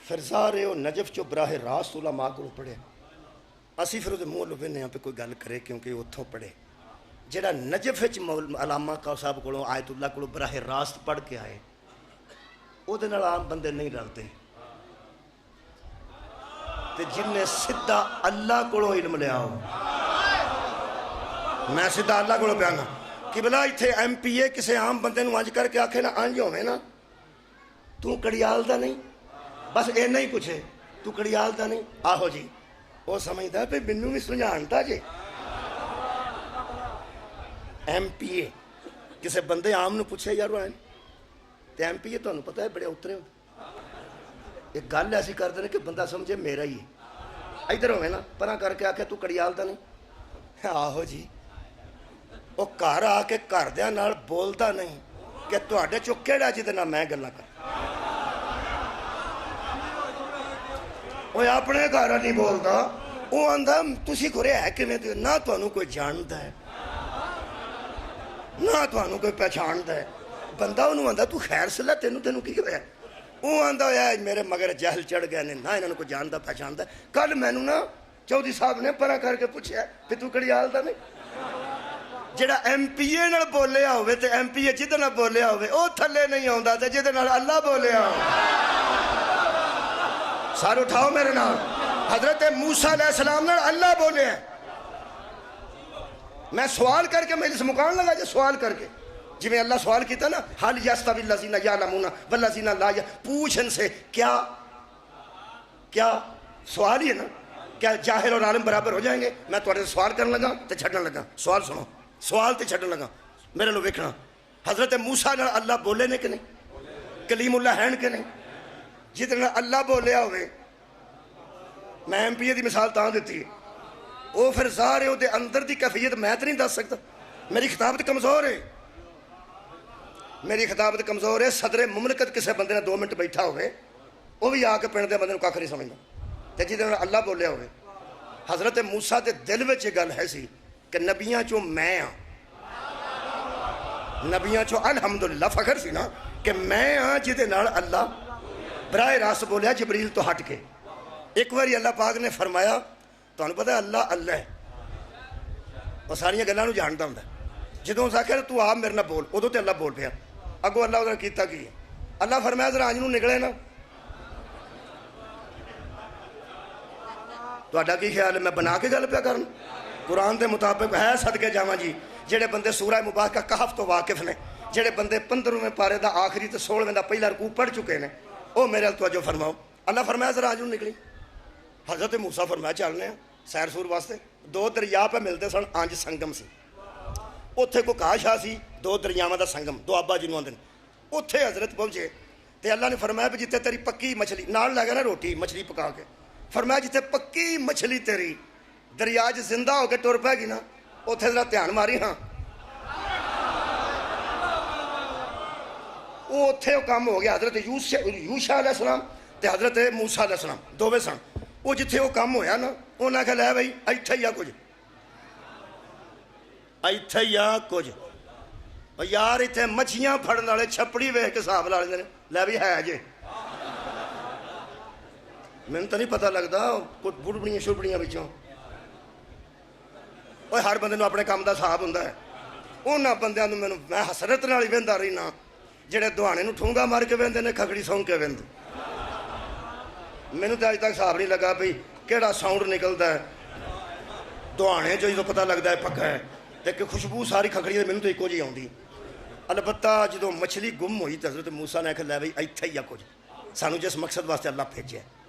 A: پھر ظاہر ہو نجف چو براہ راست علماء کو پڑھے. اسی پھر وہ منہ لبنے پہ کوئی گل کرے کیونکہ اتھوں پڑھے. جڑا نجف علامہ کا صاحب کو آیت اللہ کو براہ راست پڑھ کے آئے وہ دے نال عام بندے نہیں رلتے. تے جن نے سدھا اللہ کو علم لیا ہو, میں سدھا اللہ کو پیانا کہ بلا اتھے ایم پی اے کسے عام بندے نو آنج کر کے آکھے نا آنج ہوئے نا تو کڑیال دا نہیں, بس اے نہیں پوچھے تو کڑیال دا نہیں, آہو جی وہ سمجھتا پہ بنو بھی سنجھانتا جی. ایم پی اے کسے بندے عام نو پوچھے یار وہ تے ایم پی اے تو انہوں پتہ ہے بڑے اترے ہو ایک گل ایسی کر دینے کہ بندہ سمجھے میرا ہی ہے. ادھر ہوئے نا پرہ کر کے آکھے تو کڑیال دا نہیں, آہو جی وہ گھر آ کے گھردیاں نال بولدا نہیں کہ تہاڈے چوں کیڑا جہدے نال میں گلاں کر. وہ اپنے گھر نہیں بولدا, وہ آندا تسی کھرے ہے کیویں نہ تانوں کوئی جاندا ہے نہ تانوں کوئی پہچاندا ہے. بندہ انہوں آندا تو خیر صلاح تینوں کی ہویا؟ وہ آندا ہویا میرے مگر جہل چڑھ گئے نے, نہ انہوں کو جاندا پہچاندا. کل مینوں نا چودھری صاحب نے پرا کر کے پوچھیا کہ تو کڑیال دا نہیں. جڑا ایم پی اے نال بولیا ہوئے تے ایم پی اے جدے نال بولیا ہوئے او تھلے نہیں آندا تے جدے نال اللہ بولیا ہو. سار اٹھاؤ میرے نال. حضرت موسیٰ علیہ السلام نال اللہ بولے ہیں. میں سوال کر کے مجلس مکان لگا جے سوال کر کے جی میں اللہ سوال کیتا نا حال یستوی الذین یعلمون والذین لا پوچھن سے کیا سوال ہی ہے نا, کیا جاہل اور عالم برابر ہو جائیں گے؟ میں تھوڑے سے سوال کرنے لگا تے چھڈن لگا. سوال سنو, سوال تے چھڈن لگا میرے لو ویکھنا. حضرت موسیٰ نال اللہ بولے نے کہ نہیں؟ کلیم اللہ ہیں کہ نہیں؟ جتنا اللہ بولیا ہوئے میں ایم پی اے دی مثال تاں دیتی ہے وہ پھر ظاہر ہے وہ دے اندر دی کیفیت میں تو نہیں دس سکتا. میری خطابت کمزور ہے, میری خطابت کمزور ہے. صدر مملکت کسے بندے نے 2 منٹ بیٹھا ہوئے وہ بھی آ کے پنڈ دے بندے کو کھ نہیں سمجھنا تے جی اللہ بولیا ہوئے. حضرت موسیٰ دے دل وچ یہ گل ہے سی کہ نبیاں چوں میں ہاں, نبیاں چوں الحمدللہ فخر سی نا کہ میں ہاں جہدے نال اللہ براہ راست بولیا جبریل تو ہٹ کے. ایک باری اللہ پاک نے فرمایا تو انہوں پتہ ہے اللہ اللہ ہے وہ ساریاں گلاں نو جاندا ہوندا ہے. جدوں اس آخر تو آپ میرے نہ بول ادو تے اللہ بول پیا. اگوں اللہ ادھر کیتا کی ہے اللہ فرمایا ذرا انج نو نکلے نا ਤੁਹਾਡਾ ਕੀ ਖਿਆਲ ਹੈ ਮੈਂ ਬਣਾ ਕੇ ਗੱਲ ਪਿਆ ਕਰਨ ਕੁਰਾਨ ਦੇ ਮੁਤਾਬਿਕ ਹੈ ਸਦਕੇ ਜਾਵਾਂ ਜੀ ਜਿਹੜੇ ਬੰਦੇ ਸੂਰਾ ਮੁਬਾਰਕਾ ਕਹਫ ਤੋਂ ਵਾਕਿਫ ਨੇ ਜਿਹੜੇ ਬੰਦੇ 15ਵੇਂ ਪਾਰੇ ਦਾ ਆਖਰੀ ਤੇ 16ਵੇਂ ਦਾ ਪਹਿਲਾ ਰਕੂ ਪੜ੍ਹ ਚੁੱਕੇ ਨੇ ਉਹ ਮੇਰੇ ਵੱਲ ਤਵੱਜੋ ਫਰਮਾਓ ਅੱਲਾਹ ਫਰਮਾਇਆ ਜ਼ਰਾ ਅੱਜ ਨੂੰ ਨਿਕਲੀ ਹਜ਼ਰਤ ਮੂਸਾ ਫਰਮਾਇਆ ਚੱਲਨੇ ਆ ਸੈਰ ਸੂਰ ਵਾਸਤੇ 2 ਦਰਿਆ ਪੇ ਮਿਲਦੇ ਸਨ ਅੰਜ ਸੰਗਮ ਸੀ ਉੱਥੇ ਕੋਈ ਕਾਸ਼ਾ ਸੀ 2 ਦਰਿਆਵਾਂ ਦਾ ਸੰਗਮ ਦੁਆਬਾ ਜਿਹਨੂੰ ਆਉਂਦੇ ਨੇ ਉੱਥੇ ਹਜ਼ਰਤ ਪਹੁੰਚੇ ਤੇ ਅੱਲਾਹ ਨੇ ਫਰਮਾਇਆ ਵੀ ਜਿੱਥੇ ਤੇਰੀ ਪੱਕੀ ਮਛਲੀ ਨਾਲ ਲੈ ਗਿਆ ਨਾ ਰੋਟੀ ਮਛਲੀ ਪਕਾ ਕੇ ਫਰਮਾਇਆ ਜਿੱਥੇ ਪੱਕੀ ਮਛਲੀ ਤੇਰੀ ਦਰਿਆ 'ਚ ਜ਼ਿੰਦਾ ਹੋ ਕੇ ਤੁਰ ਪੈਗੀ ਨਾ ਉੱਥੇ ਜ਼ਰਾ ਧਿਆਨ ਮਾਰੀ ਹਾਂ ਉਹ ਉੱਥੇ ਉਹ ਕੰਮ ਹੋ ਗਿਆ ਹਜ਼ਰਤ ਯੂਸ਼ਾ ਅਲੈਹਿ ਸਲਾਮ ਤੇ ਹਜ਼ਰਤ ਮੂਸਾ ਅਲੈਹਿ ਸਲਾਮ ਦੋਵੇਂ ਸਨ ਉਹ ਜਿੱਥੇ ਉਹ ਕੰਮ ਹੋਇਆ ਨਾ ਉਹਨਾਂ ਆਖਿਆ ਲੈ ਬਈ ਇੱਥੇ ਹੀ ਆ ਕੁਝ ਇੱਥੇ ਹੀ ਆ ਕੁਝ ਯਾਰ ਇੱਥੇ ਮੱਛੀਆਂ ਫੜਨ ਵਾਲੇ ਛੱਪੜੀ ਵੇਖ ਕੇ ਹਿਸਾਬ ਲਾ ਲੈਂਦੇ ਨੇ ਲੈ ਵੀ ਹੈ ਜੇ ਮੈਨੂੰ ਤਾਂ ਨਹੀਂ ਪਤਾ ਲੱਗਦਾ ਬੁੜਬੜੀਆਂ ਸ਼ੁੜਬੜੀਆਂ ਵਿੱਚੋਂ ਓਏ ਹਰ ਬੰਦੇ ਨੂੰ ਆਪਣੇ ਕੰਮ ਦਾ ਹਿਸਾਬ ਹੁੰਦਾ ਹੈ ਉਹਨਾਂ ਬੰਦਿਆਂ ਨੂੰ ਮੈਂ ਹਸਰਤ ਨਾਲ ਹੀ ਵਹਿੰਦਾ ਰਹਿਣਾ ਜਿਹੜੇ ਦੁਹਾਣੇ ਨੂੰ ਠੂੰਗਾ ਮਾਰ ਕੇ ਵਹਿੰਦੇ ਨੇ ਖਖੜੀ ਸੌਂ ਕੇ ਵਹਿੰਦੇ ਮੈਨੂੰ ਤਾਂ ਅੱਜ ਤੱਕ ਹਿਸਾਬ ਨਹੀਂ ਲੱਗਾ ਵੀ ਕਿਹੜਾ ਸਾਊਂਡ ਨਿਕਲਦਾ ਹੈ ਦੁਹਾਣੇ 'ਚੋਂ ਜਦੋਂ ਪਤਾ ਲੱਗਦਾ ਹੈ ਪੱਕਾ ਹੈ ਤੇ ਕਿ ਖੁਸ਼ਬੂ ਸਾਰੀ ਖਖੜੀ ਦੀ ਮੈਨੂੰ ਤਾਂ ਇੱਕੋ ਜਿਹੀ ਆਉਂਦੀ ਅਲਬੱਤਾ ਜਦੋਂ ਮਛਲੀ ਗੁੰਮ ਹੋਈ ਤਾਂ ਹਜ਼ਰਤ ਮੂਸਾ ਨੇ ਆਖਿਆ ਲੈ ਬਈ ਇੱਥੇ ਹੀ ਆ ਕੁਝ ਸਾਨੂੰ ਜਿਸ ਮਕਸਦ ਵਾਸਤੇ ਅੱਲਾਹ ਭੇਜਿਆ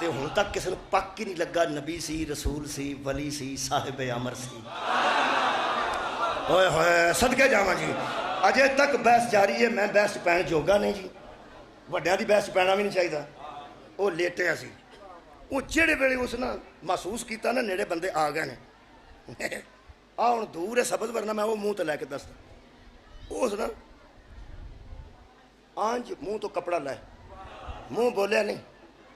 A: ਤੇ ਹੁਣ ਤੱਕ ਕਿਸੇ ਨੂੰ ਪੱਕ ਹੀ ਨਹੀਂ ਲੱਗਾ ਨਬੀ ਸੀ ਰਸੂਲ ਸੀ ਵਲੀ ਸੀ ਸਾਹਿਬ ਅਮਰ ਸੀ ਓਏ ਹੋਏ ਸਦਕੇ ਜਾਵਾਂ ਜੀ ਅਜੇ ਤੱਕ ਬਹਿਸ ਜਾਰੀ ਹੈ ਮੈਂ ਬਹਿਸ ਪੈਣ ਜੋਗਾ ਨਹੀਂ ਜੀ ਵੱਡਿਆਂ ਦੀ ਬਹਿਸ ਪੈਣਾ ਵੀ ਨਹੀਂ ਚਾਹੀਦਾ ਉਹ ਲੇਟਿਆ ਸੀ ਉਹ ਜਿਹੜੇ ਵੇਲੇ ਉਸ ਨਾ ਮਹਿਸੂਸ ਕੀਤਾ ਨਾ ਨੇੜੇ ਬੰਦੇ ਆ ਗਏ ਨੇ ਆ ਹੁਣ ਦੂਰ ਹੈ ਸਬਜ਼ ਵਰਨਾ ਮੈਂ ਉਹ ਮੂੰਹ ਤੇ ਲੈ ਕੇ ਦੱਸਦਾ ਉਸ ਨਾ ਆਂਜ ਮੂੰਹ ਤੋਂ ਕੱਪੜਾ ਲੈ ਮੂੰਹ ਬੋਲਿਆ ਨਹੀਂ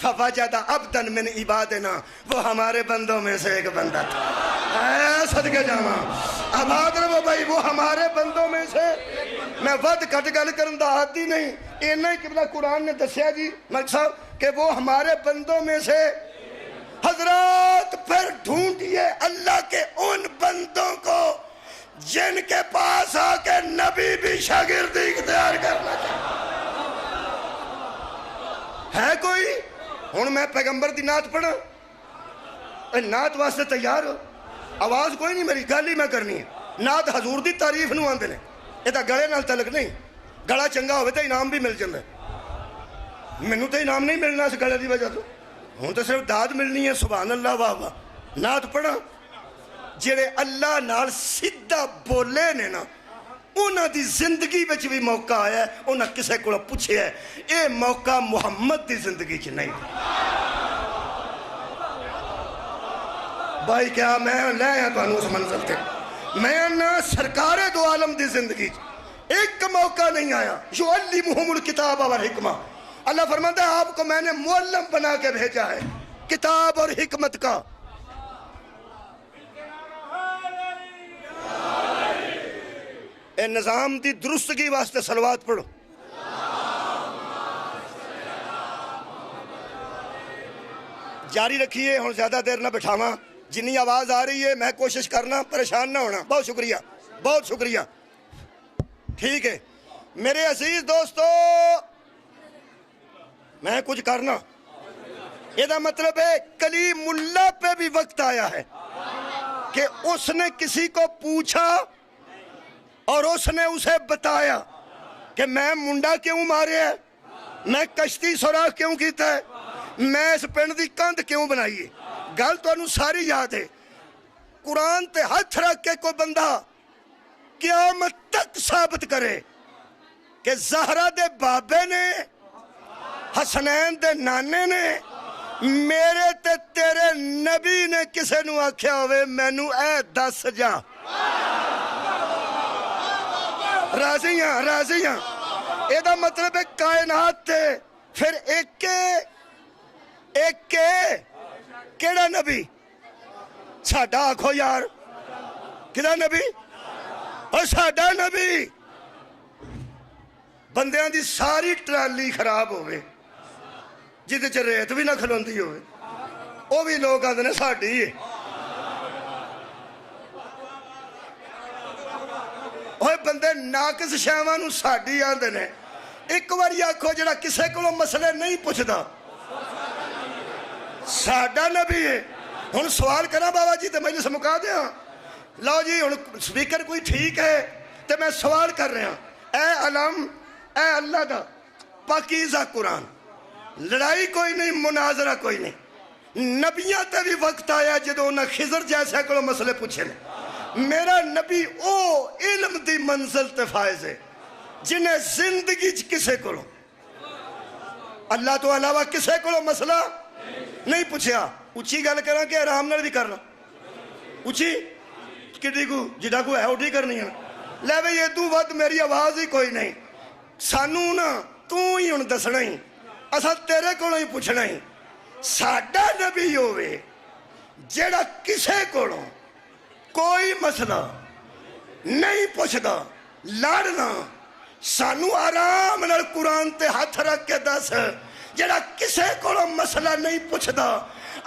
A: فوجد عبدا من عبادنا، وہ ہمارے بندوں میں سے ایک بندہ تھا۔ اے صدقے جاواں، آباد رہو بھائی، وہ ہمارے بندوں میں سے۔ میں ود کٹ گل کرن دا عادی نہیں، اینا ہی قبلہ قرآن نے دسیا جی ملک صاحب کہ وہ ہمارے بندوں میں سے۔ حضرات پھر ڈھونڈیے اللہ کے ان بندوں کو جن کے پاس آ کے نبی بھی شاگردی اختیار کرنا چاہتا ہے۔ کوئی ہن میں پیغمبر دی نعت پڑھا، نعت واسطے تیار ہو؟ آواز کوئی نہیں میری، گل ہی میں کرنی ہے۔ نعت حضور دی تعریف نو آندے نے، یہ تو گلے نال تعلق نہیں۔ گلا چنگا ہوئے تو انعام بھی مل جاتا ہے، مینوں تو انعام نہیں ملنا اس گلے دی وجہ تو، ہوں تو صرف داد ملنی ہے۔ سبحان اللہ، واہ واہ۔ نعت پڑھا جڑے اللہ نال سیدھا بولے نے نا، انہاں دی زندگی بچ بھی موقع آیا ہے، انہاں کسے کو پوچھے ہے، اے موقع محمد دی زندگی چ نہیں۔ بھائی کیا میں لے آیا تو اس منزل تے، میں نہ سرکار دو عالم دی زندگی چ ایک موقع نہیں آیا۔ یعلمہم الکتاب والحکمہ، اللہ فرماتا ہے آپ کو میں نے معلم بنا کے بھیجا ہے کتاب اور حکمت کا۔ اے نظام دی درستگی واسطے صلوات پڑھو۔ جاری رکھیے، ہوں زیادہ دیر نہ بٹھاواں، جنی آواز آ رہی ہے میں کوشش کرنا، پریشان نہ ہونا۔ بہت شکریہ، بہت شکریہ۔ ٹھیک ہے میرے عزیز دوستو، میں کچھ کرنا، یہ دا مطلب ہے کلیم اللہ پہ بھی وقت آیا ہے کہ اس نے کسی کو پوچھا اور اس نے اسے بتایا کہ میں منڈا کیوں مارے ہے، میں کشتی سوراخ کیوں کیتا ہے، میں اس پنڈ دی کندھ کیوں بنائی ہے۔ گل تو انہوں ساری یاد ہے۔ قرآن تے ہاتھ رکھ کے کوئی بندہ قیامت تک ثابت کرے کہ زہرا دے بابے نے، حسنین دے نانے نے، میرے تے تیرے نبی نے کسے نو آکھیا ہوئے مینو اے دس جا، راضیاں راضیاں۔ یہ دا مطلب ہے کائنات تے پھر ایک کیڑا نبی؟ ساڈا آکھو یار، کدا نبی؟ اور ساڈا نبی۔ بندیاں دی ساری ٹرالی خراب ہوئے، جدے چ ریت بھی نہ کھلوندی ہوئے، وہ بھی لوگ آندے نے ساڈی ہے۔ اوہ بندے ناقص شیواں نو ساڈی آندے نے۔ ایک واری آکھو جڑا کسے کولوں مسئلے نہیں پوچھدا ساڈا نبی ہے۔ ہن سوال کراں بابا جی تے مجلس مکا دیاں؟ لو جی ہن سپیکر کوئی ٹھیک ہے تے میں سوال کر رہا، اے علم، اے اللہ دا پاکیزہ قرآن، لڑائی کوئی نہیں، مناظرہ کوئی نہیں، نبیاں تے بھی وقت آیا جدو انہاں خضر جیسے کو مسئلے پوچھے نے۔ میرا نبی او علم دی منزل تے فائز ہے جنہیں زندگی کسے کو اللہ تو علاوہ کسے کو مسئلہ نہیں پوچھیا۔ اچھی گل کرنا کہ آرام نال بھی کرنا، اچھی کڈی کو جڈا کو ہے اڈی کرنی ہے۔ لے بھئی یہ تو ود میری آواز ہی کوئی نہیں، سانو نا تو ہی ہن دسنا ہی، اسا تیرے کو ہی پوچھنا ہی۔ ساڈا نبی ہوئے جیڑا کسے کو کوئی مسئلہ نہیں پوچھدا، لڑنا سانو آرام نال قرآن تے ہاتھ رکھ کے دس، جڑا کسے کو مسئلہ نہیں پوچھدا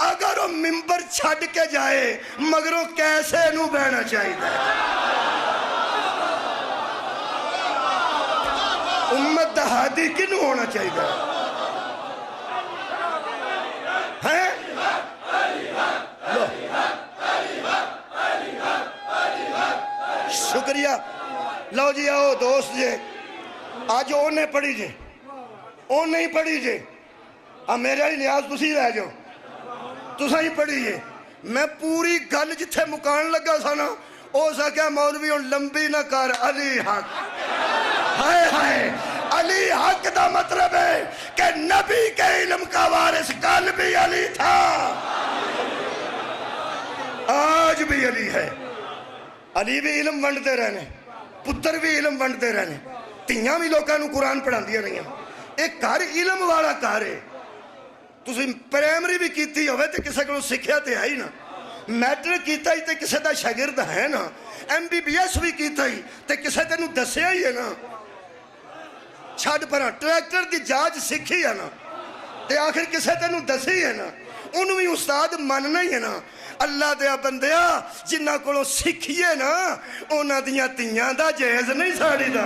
A: اگر وہ ممبر چھڈ کے جائے مگروں کیسے نو بہنا چاہیے۔ امت دا ہادی کنو ہونا چاہیے ہے؟ شکریہ۔ لو جی آؤ دوست جے، آج انہیں پڑھی جے، ان نہیں پڑھی جے، میرا ہی نیاز تسی رہ جاؤ، تسا ہی پڑھی جے۔ میں پوری گل جتھے مکان لگا سا نا، او سکیا مولوی ان لمبی نہ کر، علی حق۔ ہائے ہائے، علی حق دا مطلب ہے کہ نبی کے علم کا وارث کل بھی علی تھا، آج بھی علی ہے۔ علی بھی علم ونڈتے رہنے، پتر بھی علم ونڈتے رہنے، تیاں بھی لوگوں کو قرآن پڑھا دیا رہی ہیں۔ ایک گھر علم والا گھر ہے، ਤੁਸੀਂ ਪ੍ਰਾਇਮਰੀ ਵੀ ਕੀਤੀ ਹੋਵੇ ਤੇ ਕਿਸੇ ਕੋਲੋਂ ਸਿੱਖਿਆ ਤੇ ਹੈ ਹੀ ਨਾ, ਮੈਟ੍ਰਿਕ ਕੀਤਾ ਹੀ ਤੇ ਕਿਸੇ ਦਾ ਸ਼ਾਗਿਰਦ ਹੈ ਨਾ, MBBS ਵੀ ਕੀਤਾ ਹੀ ਤੇ ਕਿਸੇ ਤੈਨੂੰ ਦੱਸਿਆ ਹੀ ਹੈ ਨਾ। ਛੱਡ ਪਰਾਂ, ਟਰੈਕਟਰ ਦੀ ਜਾਂਚ ਸਿੱਖੀ ਹੈ ਨਾ ਤੇ ਆਖਿਰ ਕਿਸੇ ਤੈਨੂੰ ਦੱਸੀ ਹੈ ਨਾ, ਉਹਨੂੰ ਵੀ ਉਸਤਾਦ ਮੰਨਣਾ ਹੀ ਹੈ ਨਾ। ਅੱਲਾ ਦੇ ਬੰਦਿਆ, ਜਿਨ੍ਹਾਂ ਕੋਲੋਂ ਸਿੱਖੀਏ ਨਾ ਉਹਨਾਂ ਦੀਆਂ ਧੀਆਂ ਦਾ ਜੇਜ਼ ਨਹੀਂ ਸਾੜੀਦਾ।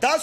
A: 10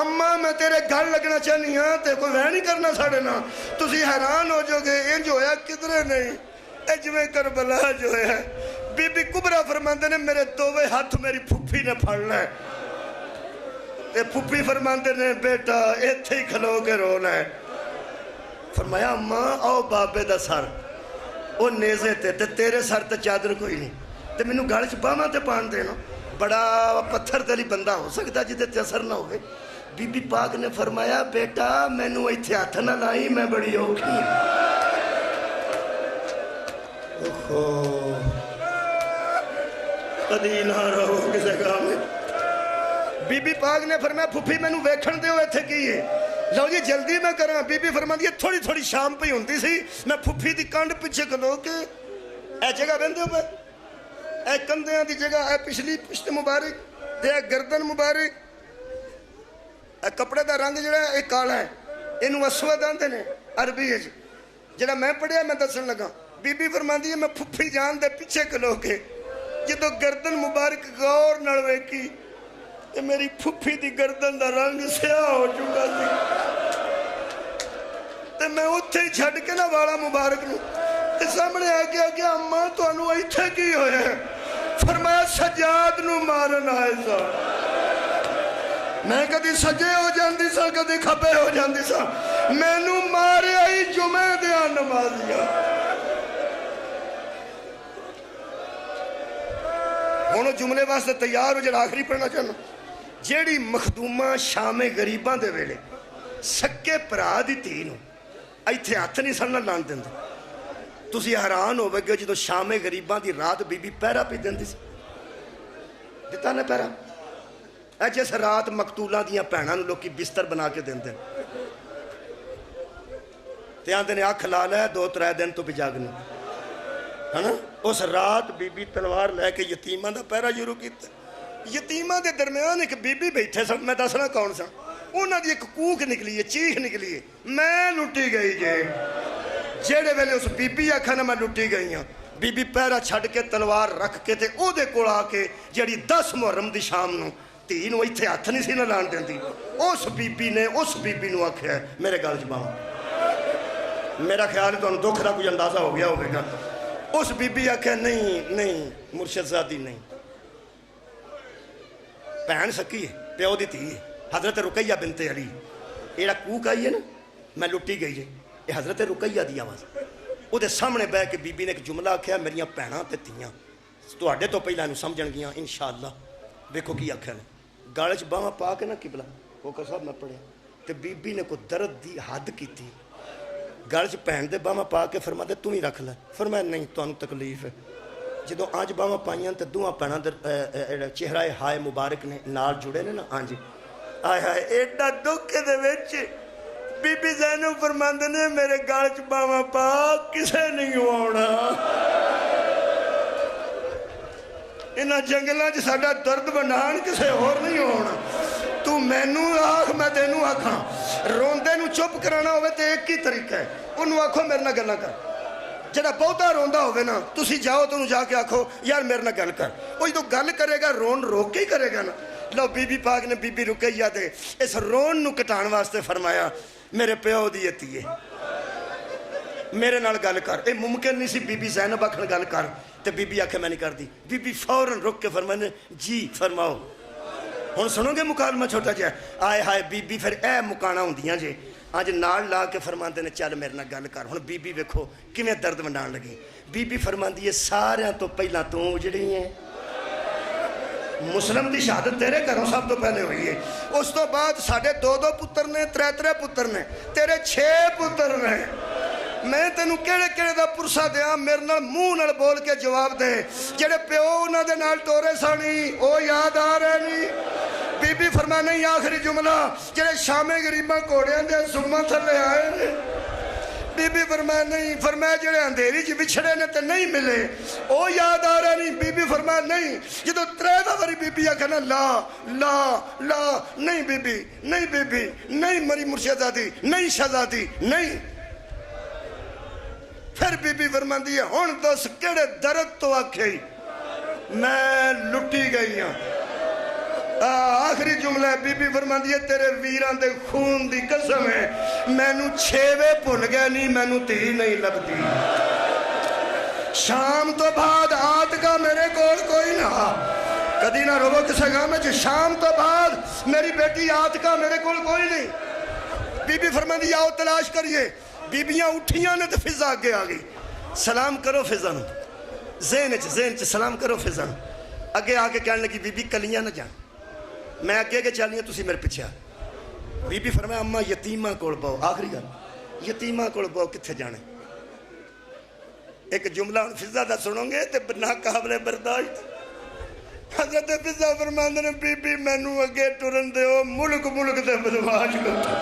A: اما میں تیرے گل لگنا چاہنی ہاں تے کوئی وہ نہیں کرنا ساڑے نا تسی حیران ہو جو گے انج ہویا کدھرے نہیں اجویں کربلا جو ہے بی بی کبرا فرماندے نے میرے دووے ہاتھ میری پھپھی نے پھڑنا ہے تے پھپھی فرماندے نے بیٹا ایتھے ہی کھلو کے رونا ہے فرمایا اماں آؤ بابے دا سر او نیزے تے تیرے سر تے چادر کوئی نہیں تے میں نو گاڑ چ باہماں تے پان دینا بڑا پتھر دلی بندہ ہو سکتا جدے تے اثر نہ ہوئے بی بی پاک نے فرمایا بیٹا میں نو ایتھے ہاتھ نہ لائی میں بڑی اوکھی ہوں کدی نہ رہو کسے گاہ میں بی بی پاک نے فرمایا پھپھی میں نو ویکھن دے ہوئے تھے کیے لو جی جلدی میں کراں بی بی فرما دی تھوڑی تھوڑی شام پہ ہوندی سی میں پھپھی دی کانڈ پیچھے کھلو کے اے جگہ بندے ہوئے اے کندیاں دی جگہ اے پچھلی پشت مبارک تے اے گردن مبارک اے کپڑے دا رنگ جڑا اے کالا ہے انہوں اسود آندے نے عربی ہے جڑا میں پڑھیا میں دسن لگا بی بی فرما دی میں پھپھی جان دے پیچھے کھلو کے جدو گردن مبارک غور نڑوے کی کہ میری پھپھی دی گردن دا رنگ سیاہ ہو چکا سی تے میں اتھے ہی چھڑ کے نا والا مبارک نو تے سامنے آ گیا اماں تو انو ایتھے کی ہوئے ہیں فرمایا سجاد نو مارن آئے سا میں کدی سجے ہو جاندی سا کدی کھپے ہو جاندی سا میں نو مارے آئی جمعہ دیا نمازیا ہونو جملے واسطے تیار ہو جڑا آخری پڑھنا چاہنا جیڑی مخدومہ شام غریباں دے ویلے سکے پرا دی تینو ایتھے ہاتھ نہیں سننا لان دیں دے تسی حیران ہو گئے جدو شام غریباں دی رات بی بی پیرا پی دیں دی سی دیتا نے پیرا اے جیس رات مقتولاں دیاں پہناں لوگ کی بستر بنا کے دیں دیں تیان دینے آنکھ لالا ہے 2-3 دن تو بھی جاگنے ہے نا اس رات بی بی تلوار لے کے یتیمہ دا پیرا شروع کیتا یتیمہ دے درمیان ایک بی بی بیٹھے سب میں دسنا کون سا انہاں دی ایک کوک نکلی ہے چیخ نکلی ہے میں لٹی گئی جے جیڑے ویلے اس بی بی آکھا نا میں لٹی گئی ہوں بی بی پیرا چھڑ کے تلوار رکھ کے تے او دے کوڑ آ کے جیڑی 10 محرم دی شام نو تین وہ ایتھے ہاتھ نہیں سی نہ لان دیں دی اس بی بی نو آکھیا ہے میرے گل جباؤں میرا خیال ہے تو انہوں دکھ دا کچھ اندازہ ہو گیا ہوگا اس بی بی آکھیا نہیں مرشد زادی نہیں پہن سکی ہے پیو دی تھی ہے حضرت رقیہ بنت علی ایڑا کوک آئی ہے نا میں لٹی گئی ہے یہ حضرت رقیہ دی آواز او دے سامنے بے کے بی بی نے ایک جملہ آکھیا میریاں پہناں تے تیاں تو آڈے تو پہلے انہوں سمجھن گیاں انشاءاللہ دیکھو کی آکھیا نے گالچ باہاں پا کے نا قبلہ وہ کہ صاحب میں پڑھیا تے بی بی نے کو درد دی حد کی تھی گالچ پہن دے باہاں پا کے فرما دے تم ہی رکھ لے فرمایا نہیں تو انہوں تکلیف ہے جدو آج باہاں پائیاں تے دوہاں پہنا در چہرہ ہائے مبارک نے نال جڑے نے نا آنجی آئے ہائے ایڈا دکھے دے ویچے بی بی زینو فرماندے نے میرے گالچ باہاں پا کسے نہیں ہونا انہاں جنگلاں جو ساڑا درد بنان کسے اور نہیں ہونا تو مینو آکھ میں تینو آکھاں روندے نو چپ کرانا ہوئے تے ایک ہی طریقہ ہے انہوں آکھو میرے نہ گلنا کر جڑا بہتا روندہ ہوئے نا تسی جاؤ تو انہوں جا کے آکھو یار میرے نہ گل کر وہی تو گل کرے گا رون روک کے ہی کرے گا نا لو بی بی پاک نے بی بی رقیہ دے اس رون نو کٹان واسطے فرمایا میرے پیو دیتی ہے میرے نال گل کر اے ممکن نہیں سی بی بی زینب آکھن گل کر تے بی بی آکھے میں نہیں کر دی بی بی فوراں رک کے فرمانے جی فرماؤ ہن سنو گے مکالمہ چھوٹا جائے آئے ہائے بی بی پھر اے مکانا ہوندیاں جے آج نال لا کے فرماندے نے چل میرے نال گل کر ہن بی بی ویکھو کیویں درد منڈان لگی بی بی فرماندی ہے ساریاں تو پہلا تو اجڑی ہے مسلم دی شہادت تیرے گھروں سب تو پہلے ہوئی ہے اس تو بعد ساڑھے 2 پتر نے 3 پتر نے تیرے 6 پتر نے میں تینوں کیڑے دا پرسا دیا میرے نال منہ نال بول کے جواب دے جڑے پیو انہاں دے نال ٹورے سانی او یاد آ رہے نہیں بی بی فرمایا نہیں آخری جملہ جڑے شام غریباں کوڑیاں دے سما تھلے آئے نے بی بی فرمایا نہیں فرمایا جڑے اندھیری جی بچھڑے نے تے نہیں ملے او یاد آ رہا نہیں بی بی فرمایا نہیں جدو 3 دفعہ بی بی آکھنا لا نہیں بی بی نہیں مری مرشدزادی نہیں شہزادی نہیں پھر بی بی فرماندی ہے ہن دس کیڑے درد تو آکھے میں لٹی گئی ہوں آخری جملہ ہے، بی بی فرماندی ہے تیرے ویران دے خون دی قسم ہے مینوں چھیوے بھول گیا نہیں مینوں تھی نہیں لبدی۔ شام تو بعد آتکا میرے کول کوئی نہ، کدی نہ روو کسے گا میں شام تو بعد میری بیٹی آتکا میرے کول کوئی نہیں۔ بی بی فرماندی آؤ تلاش کریے، بیبیاں اٹھیاں نے تو فضا آگے آگئی، سلام کرو فضا نو، ذہن چ سلام کرو فضا نو۔ اگے آگے کہنے لگی بی بی کلیاں نہ جان، میں اگے کے چالیاں تسی میرے پیچھے آ۔ بی بی فرمایا اماں یتیمہ کول باؤ، آخری گل یتیمہ کول باؤ کتھے جانے۔ ایک جملہ فضا دا سنو گے تے ناقابل برداشت۔ حضرت فضا فرماندے نے بی بی مینوں اگے ٹرن دیو، ملک دے بدماش کرتا،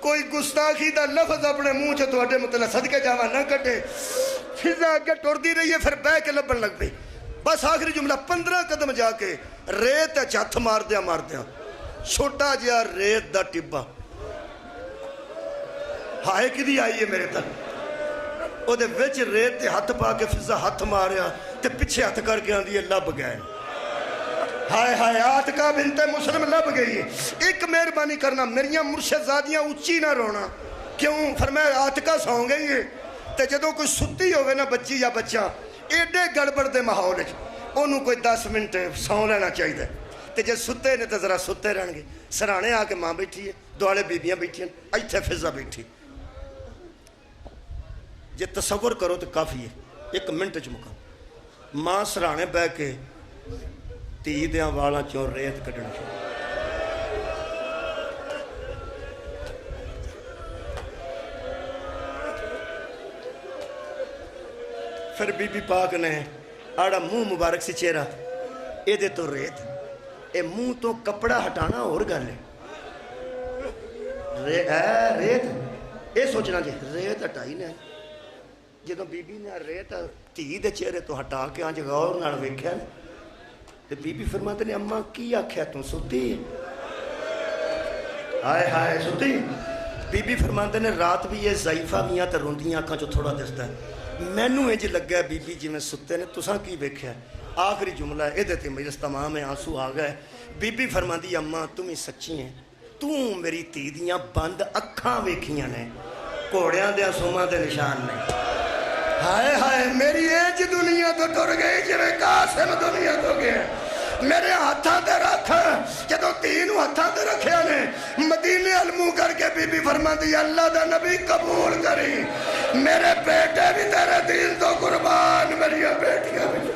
A: کوئی گستاخی دا لفظ اپنے منہ چ تواڈے متعلق صدقے جاواں نہ کڈے۔ فضا اگے ٹردی رہی ہے، پھر بہ کے لبن لگ پئی۔ بس آخری جملہ 15 قدم جا کے ریت ہتھ ماردیاں چھوٹا جہا ریت دا ٹبا، ہائے کدی آئی ہے میرے تک، او دے وچ ریت تے ہاتھ پا کے فضا ہاتھ ماریا تے پیچھے ہاتھ کر کے آندی ہے لب گئے، ہائے ہائے آتکا بنت مسلم لب گئی ہے۔ ایک مہربانی کرنا میریاں مرشد زادیاں اچھی نہ رونا، کیوں؟ فرمایا آتکا سو گئی ہے تے جدوں کوئی ستی ہوئے نا بچی یا بچہ ایڈے گڑبڑ دے ماحول انہوں کوئی 10 منٹ سو لینا چاہیے، تے جے ستے نے تے ذرا ستے رہن گے۔ سرانے آ کے ماں بیٹھی ہے، دوالے بیبیاں بیٹھی ہیں، ایتھے فضا بیٹھی، جے تصور کرو تو کافی ہے، 1 منٹ چ مکا۔ ماں سرانے بہ کے تی دیاں والاں چوں ریت کڈنا شروع، پھر بی بی پاک نے آڑا منہ مبارک سی چہرہ اے دے تو ریت، اے منہ تو کپڑا ہٹانا اور گل ہے، ریت اے سوچنا جی ریت ہٹائی نے، جدوں بی بی نے ریت تھی دے چہرے تو ہٹا کے آنج غور نال ویکھیا تے بی بی فرماتے نے اماں کی آکھیا توں ستی؟ ہائے ہائے ستی؟ بی بی فرماتے نے رات بھی یہ ضعیفہ میاں تے روندیاں آنکھاں چوں تھوڑا دستا ہے، مینوں انج لگا بی بی جی میں ستے نے تساں کی ویکھیا؟ آخری جملہ اے دیتے مجلس تمام ہے، آنسو آ گئے۔ بی بی فرماندی اماں تم ہی سچی ہیں، توں میری تی دیاں بند اکھاں ویکھیاں نے، گھوڑیاں دے سوماں دے نشان نے۔ ہائے ہائے میری ایج دنیا تو ٹر گئی جویں قاسم دنیا تو گیا، میرے ہاتھاں تے رکھ، جدوں تینوں ہاتھاں تے رکھیا نے مدینے المو کر کے بی بی فرماندی اللہ دا نبی قبول کری، میرے بیٹے بھی تیرے دین تو قربان، میری بیٹیاں بھی۔